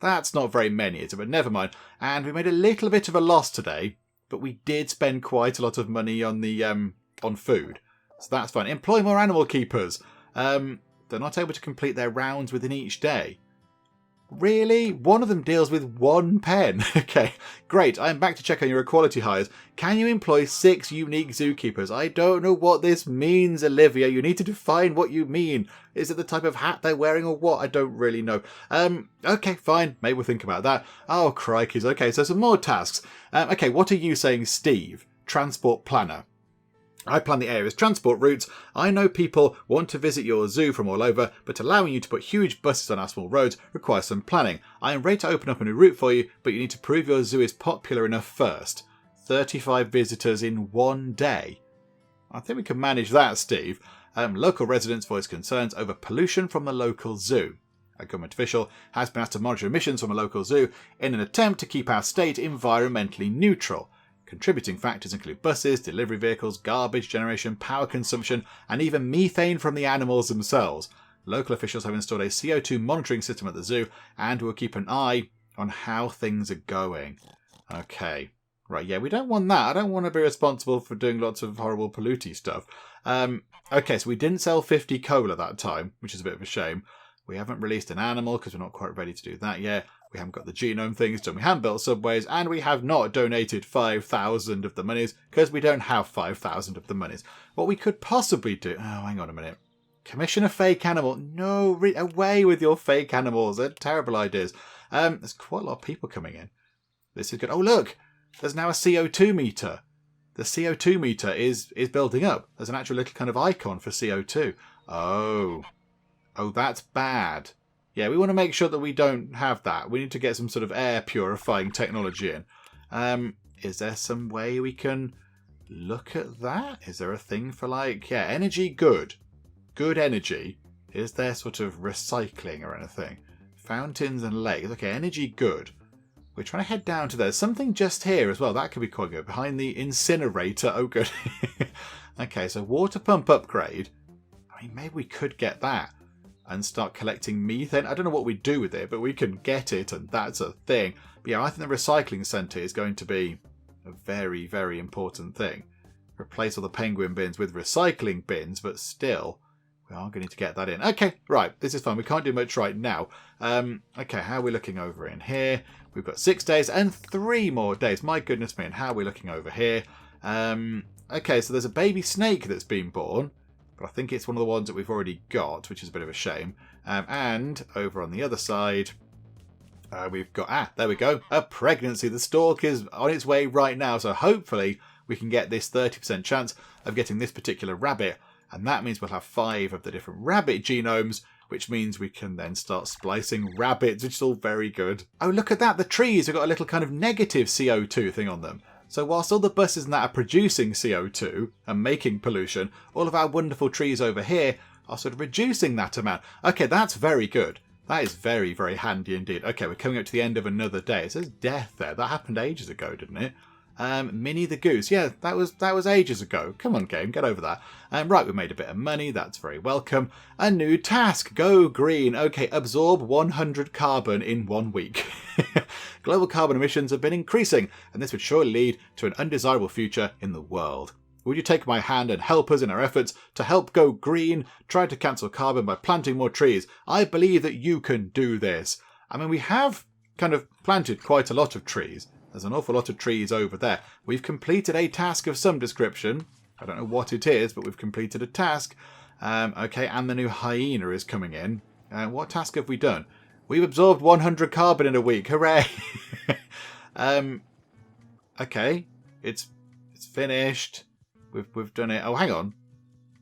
That's not very many, is it? But never mind. And we made a little bit of a loss today, but we did spend quite a lot of money on the on food. So that's fine. Employ more animal keepers. They're not able to complete their rounds within each day. Really? One of them deals with 1 pen. Okay, great. I'm back to check on your equality hires. Can you employ 6 unique zookeepers? I don't know what this means, Olivia. You need to define what you mean. Is it the type of hat they're wearing or what? I don't really know. Okay, fine. Maybe we'll think about that. Oh, crikeys. Okay, so some more tasks. Okay, what are you saying, Steve? Transport planner. I plan the area's transport routes. I know people want to visit your zoo from all over, but allowing you to put huge buses on our small roads requires some planning. I am ready to open up a new route for you, but you need to prove your zoo is popular enough first. 35 visitors in one day. I think we can manage that, Steve. Local residents voice concerns over pollution from the local zoo. A government official has been asked to monitor emissions from a local zoo in an attempt to keep our state environmentally neutral. Contributing factors include buses, delivery vehicles, garbage generation, power consumption, and even methane from the animals themselves. Local officials have installed a CO2 monitoring system at the zoo and will keep an eye on how things are going. Okay. Right, yeah, we don't want that. I don't want to be responsible for doing lots of horrible polluty stuff. Okay, so we didn't sell 50 coal at that time, which is a bit of a shame. We haven't released an animal because we're not quite ready to do that yet. We haven't got the genome things done. We haven't built subways, and we have not donated 5,000 of the monies because we don't have 5,000 of the monies. What we could possibly do... Oh, hang on a minute. Commission a fake animal. No, away with your fake animals. They're terrible ideas. There's quite a lot of people coming in. This is good. Oh, look. There's now a CO2 meter. The CO2 meter is building up. There's an actual little kind of icon for CO2. Oh, that's bad. Yeah, we want to make sure that we don't have that. We need to get some sort of air purifying technology in. Is there some way we can look at that? Is there a thing for energy good? Good energy. Is there sort of recycling or anything? Fountains and lakes. Okay, energy good. We're trying to head down to there. Something just here as well. That could be quite good. Behind the incinerator. Oh, good. Okay, so water pump upgrade. I mean, maybe we could get that and start collecting methane. I don't know what we do with it, but we can get it, and that's a thing. But yeah, I think the recycling centre is going to be a very, very important thing. Replace all the penguin bins with recycling bins, but still, we are going to get that in. Okay, right, this is fine. We can't do much right now. Okay, how are we looking over in here? We've got 6 days and 3 more days. My goodness me, and how are we looking over here? Okay, so there's a baby snake that's been born. But I think it's one of the ones that we've already got, which is a bit of a shame. And over on the other side, we've got, there we go, a pregnancy. The stalk is on its way right now. So hopefully we can get this 30% chance of getting this particular rabbit. And that means we'll have 5 of the different rabbit genomes, which means we can then start splicing rabbits, which is all very good. Oh, look at that. The trees have got a little kind of negative CO2 thing on them. So whilst all the buses and that are producing CO2 and making pollution, all of our wonderful trees over here are sort of reducing that amount. Okay, that's very good. That is very, very handy indeed. Okay, we're coming up to the end of another day. It says death there. That happened ages ago, didn't it? Minnie the Goose. Yeah, that was ages ago. Come on, game, get over that. Right, we made a bit of money. That's very welcome. A new task. Go green. Okay, absorb 100 carbon in 1 week. Global carbon emissions have been increasing, and this would surely lead to an undesirable future in the world. Would you take my hand and help us in our efforts to help go green? Try to cancel carbon by planting more trees. I believe that you can do this. I mean, we have kind of planted quite a lot of trees. There's an awful lot of trees over there. We've completed a task of some description. I don't know what it is, but we've completed a task. Okay, and the new hyena is coming in. What task have we done? We've absorbed 100 carbon in a week. Hooray! Okay, it's finished. We've done it. Oh, hang on.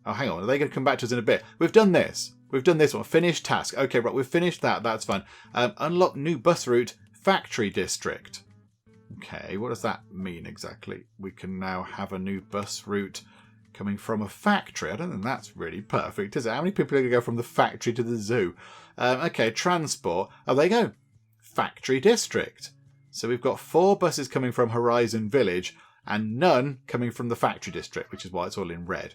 Are they going to come back to us in a bit? We've done this. We've done this one. Finished task. Okay, right, we've finished that. That's fine. Unlock new bus route, factory district. Okay, what does that mean exactly? We can now have a new bus route coming from a factory. I don't think that's really perfect, is it? How many people are going to go from the factory to the zoo? Okay, transport. Oh, there you go. Factory district. So we've got 4 buses coming from Horizon Village and none coming from the factory district, which is why it's all in red.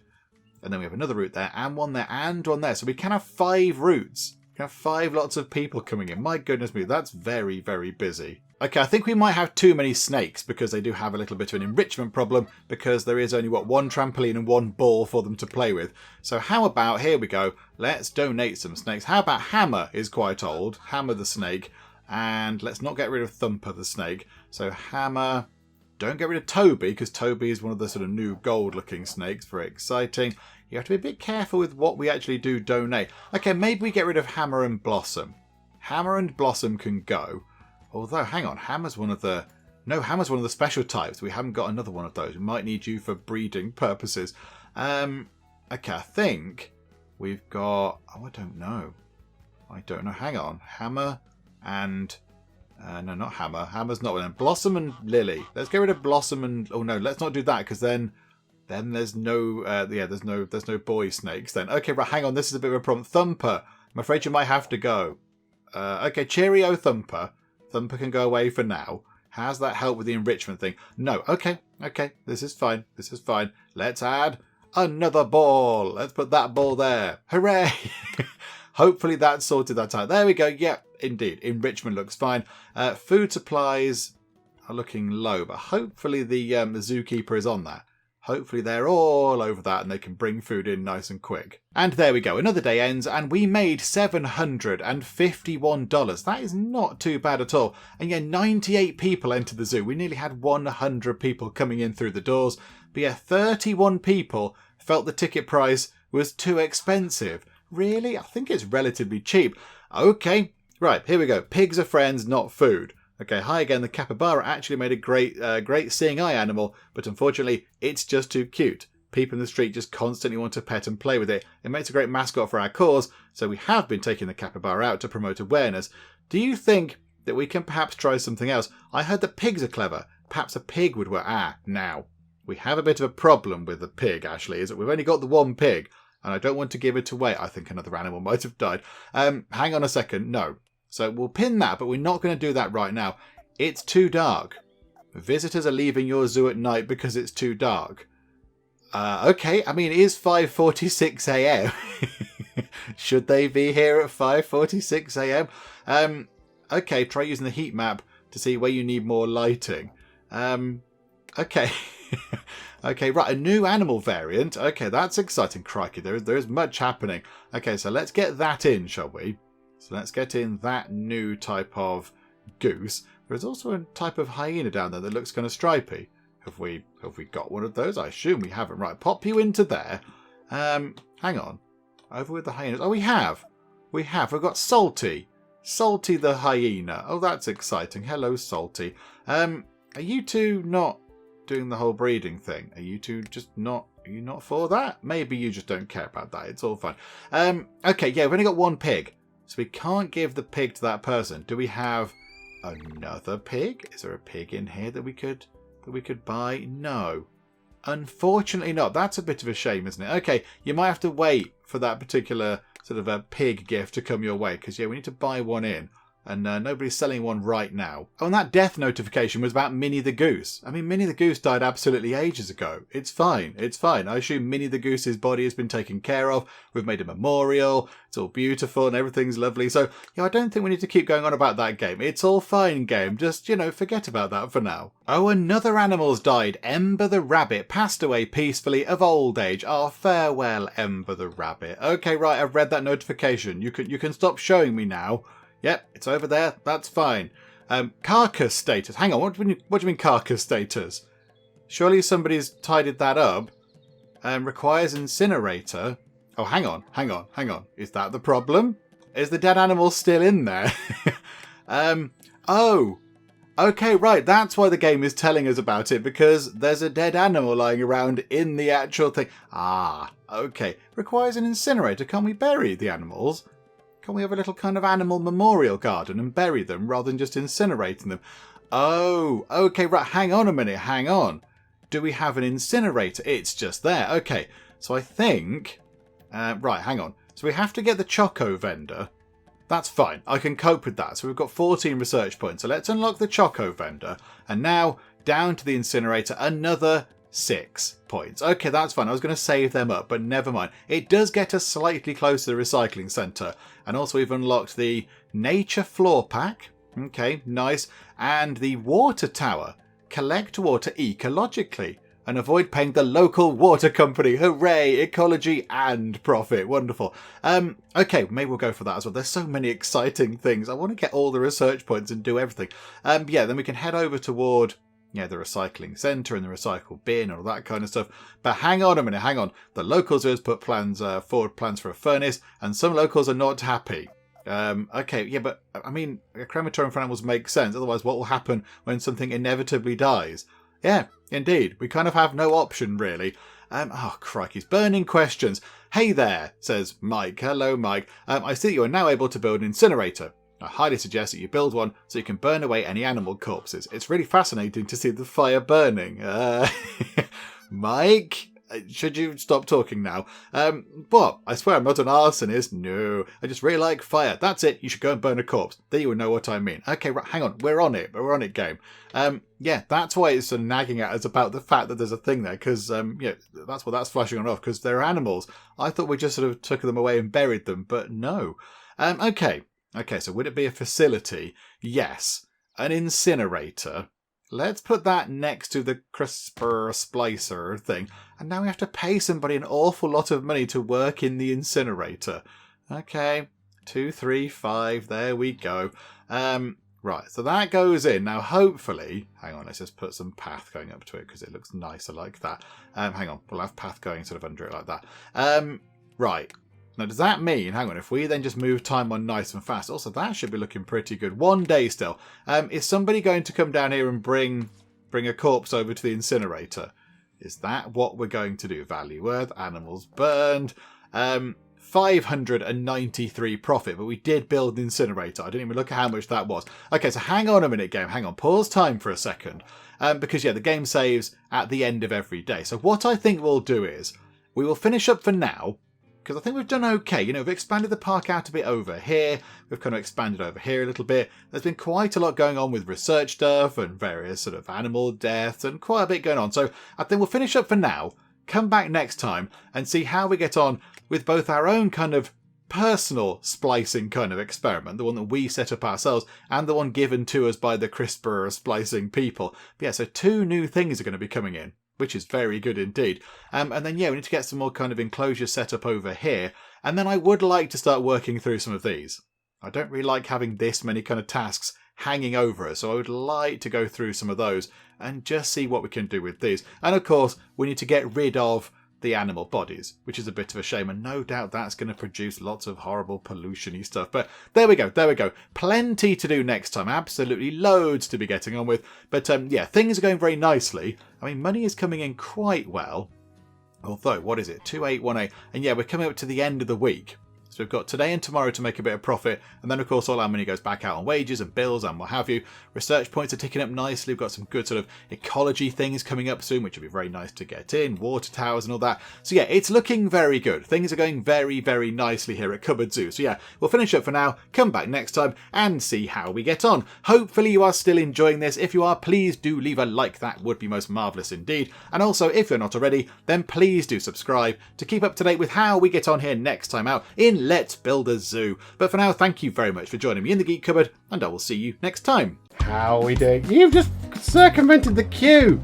And then we have another route there and one there and one there. So we can have 5 routes. We can have 5 lots of people coming in. My goodness me, that's very, very busy. Okay, I think we might have too many snakes because they do have a little bit of an enrichment problem because there is only, 1 trampoline and 1 ball for them to play with. So how about, here we go, let's donate some snakes. How about Hammer is quite old, Hammer the snake, and let's not get rid of Thumper the snake. So Hammer, don't get rid of Toby because Toby is one of the sort of new gold looking snakes, very exciting. You have to be a bit careful with what we actually do donate. Okay, maybe we get rid of Hammer and Blossom. Hammer and Blossom can go. Although, hang on, Hammer's one of the... No, Hammer's one of the special types. We haven't got another one of those. We might need you for breeding purposes. Okay, I think we've got... Oh, I don't know. Hang on. Hammer and... no, not Hammer. Hammer's not one. Blossom and Lily. Let's get rid of Blossom and... Oh, no, let's not do that, because then there's no... there's no boy snakes then. Okay, right, hang on. This is a bit of a problem. Thumper. I'm afraid you might have to go. Okay, cheerio, Thumper. Thumper can go away for now. How's that help with the enrichment thing? No. Okay. This is fine. Let's add another ball. Let's put that ball there. Hooray! Hopefully that sorted that out. There we go. Yeah, indeed. Enrichment looks fine. Food supplies are looking low, but hopefully the zookeeper is on that. Hopefully they're all over that and they can bring food in nice and quick. And there we go. Another day ends and we made $751. That is not too bad at all. And yeah, 98 people entered the zoo. We nearly had 100 people coming in through the doors. But yeah, 31 people felt the ticket price was too expensive. Really? I think it's relatively cheap. Okay, right, here we go. Pigs are friends, not food. Okay, hi again. The capybara actually made a great seeing eye animal, but unfortunately, it's just too cute. People in the street just constantly want to pet and play with it. It makes a great mascot for our cause, so we have been taking the capybara out to promote awareness. Do you think that we can perhaps try something else? I heard that pigs are clever. Perhaps a pig would work. Now, we have a bit of a problem with the pig, Ashley, is that we've only got the one pig, and I don't want to give it away. I think another animal might have died. Hang on a second. No. So we'll pin that, but we're not going to do that right now. It's too dark. Visitors are leaving your zoo at night because it's too dark. Okay, I mean, it is 5:46 a.m. Should they be here at 5:46 a.m? Okay, try using the heat map to see where you need more lighting. Okay. Okay, right, a new animal variant. Okay, that's exciting. Crikey, there is much happening. Okay, so let's get that in, shall we? So let's get in that new type of goose. There's also a type of hyena down there that looks kind of stripy. Have we got one of those? I assume we haven't. Right, pop you into there. Hang on. Over with the hyenas. Oh, we have. We've got Salty. Salty the hyena. Oh, that's exciting. Hello, Salty. Are you two not doing the whole breeding thing? Are you two just not... Are you not for that? Maybe you just don't care about that. It's all fine. Okay, yeah, we've only got one pig. So we can't give the pig to that person. Do we have another pig? Is there a pig in here that we could buy? No. Unfortunately not. That's a bit of a shame, isn't it? Okay, you might have to wait for that particular sort of a pig gift to come your way, because yeah, we need to buy one in. And nobody's selling one right now. Oh, and that death notification was about Minnie the Goose. I mean, Minnie the Goose died absolutely ages ago. It's fine. I assume Minnie the Goose's body has been taken care of. We've made a memorial. It's all beautiful and everything's lovely. So, yeah, I don't think we need to keep going on about that game. It's all fine, game. Just, forget about that for now. Oh, another animal's died. Ember the rabbit passed away peacefully of old age. Oh, farewell, Ember the rabbit. Okay, right, I've read that notification. You can stop showing me now. Yep, it's over there. That's fine. Carcass Status. Hang on, what do you mean Carcass Status? Surely somebody's tidied that up. Requires Incinerator. Oh, hang on. Is that the problem? Is the dead animal still in there? Oh. Okay, right. That's why the game is telling us about it, because there's a dead animal lying around in the actual thing. Ah, okay. Requires an incinerator. Can we bury the animals? Can we have a little kind of animal memorial garden and bury them rather than just incinerating them? Oh, okay, right. Hang on a minute. Hang on. Do we have an incinerator? It's just there. Okay, so I think... right, hang on. So we have to get the Choco vendor. That's fine. I can cope with that. So we've got 14 research points. So let's unlock the Choco vendor. And now, down to the incinerator, another 6 points. Okay, that's fine. I was going to save them up, but never mind. It does get us slightly closer to the recycling centre. And also we've unlocked the nature floor pack. Okay, nice. And the water tower. Collect water ecologically and avoid paying the local water company. Hooray! Ecology and profit. Wonderful. Okay, maybe we'll go for that as well. There's so many exciting things. I want to get all the research points and do everything. Yeah, then we can head over toward... yeah, the recycling centre and the recycle bin and all that kind of stuff. But hang on a minute, hang on. The locals has put forward plans for a furnace, and some locals are not happy. Okay, yeah, but I mean, a crematorium for animals makes sense. Otherwise, what will happen when something inevitably dies? Yeah, indeed. We kind of have no option, really. Oh, crikey's burning questions. Hey there, says Mike. Hello, Mike. I see that you are now able to build an incinerator. I highly suggest that you build one so you can burn away any animal corpses. It's really fascinating to see the fire burning. Mike? Should you stop talking now? What? I swear I'm not an arsonist. No, I just really like fire. That's it. You should go and burn a corpse. Then you will know what I mean. Okay, right, hang on. We're on it. We're on it, game. Yeah, that's why it's sort of nagging at us about the fact that there's a thing there. Because, yeah, that's what that's flashing on off. Because they're animals. I thought we just sort of took them away and buried them. But no. Okay, so would it be a facility? Yes. An incinerator. Let's put that next to the crisper splicer thing. And now we have to pay somebody an awful lot of money to work in the incinerator. Okay, 2, 3, 5, there we go. Right, so that goes in. Now, hopefully, hang on, let's just put some path going up to it because it looks nicer like that. Hang on, we'll have path going sort of under it like that. Right. Now, does that mean, hang on, if we then just move time on nice and fast, also that should be looking pretty good. 1 day still. Is somebody going to come down here and bring a corpse over to the incinerator? Is that what we're going to do? Value worth, animals burned. 593 profit, but we did build an incinerator. I didn't even look at how much that was. Okay, so hang on a minute, game. Hang on. Pause time for a second. Because, yeah, the game saves at the end of every day. So what I think we'll do is we will finish up for now. Because I think we've done okay. You know, we've expanded the park out a bit over here. We've kind of expanded over here a little bit. There's been quite a lot going on with research stuff and various sort of animal deaths and quite a bit going on. So I think we'll finish up for now, come back next time and see how we get on with both our own kind of personal splicing kind of experiment, the one that we set up ourselves, and the one given to us by the CRISPR splicing people. But yeah, so 2 new things are going to be coming in, which is very good indeed. And then, yeah, we need to get some more kind of enclosure set up over here. And then I would like to start working through some of these. I don't really like having this many kind of tasks hanging over us, so I would like to go through some of those and just see what we can do with these. And of course, we need to get rid of the animal bodies, which is a bit of a shame, and no doubt that's going to produce lots of horrible pollution-y stuff. But there we go. Plenty to do next time. Absolutely loads to be getting on with. But yeah, things are going very nicely. I mean, money is coming in quite well. Although, what is it? 2818. And yeah, we're coming up to the end of the week. So we've got today and tomorrow to make a bit of profit. And then, of course, all our money goes back out on wages and bills and what have you. Research points are ticking up nicely. We've got some good sort of ecology things coming up soon, which will be very nice to get in. Water towers and all that. So yeah, it's looking very good. Things are going very, very nicely here at Cupboard Zoo. So yeah, we'll finish up for now. Come back next time and see how we get on. Hopefully you are still enjoying this. If you are, please do leave a like. That would be most marvellous indeed. And also, if you're not already, then please do subscribe to keep up to date with how we get on here next time out in Let's Build a Zoo. But for now, thank you very much for joining me in the Geek Cupboard, and I will see you next time. How are we doing? You've just circumvented the queue.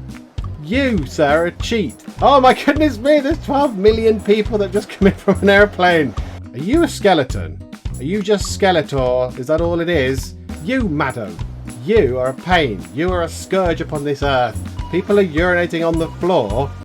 You, sir, are a cheat. Oh my goodness me, there's 12 million people that just come in from an airplane. Are you a skeleton? Are you just Skeletor? Is that all it is? You, madam. You are a pain. You are a scourge upon this earth. People are urinating on the floor.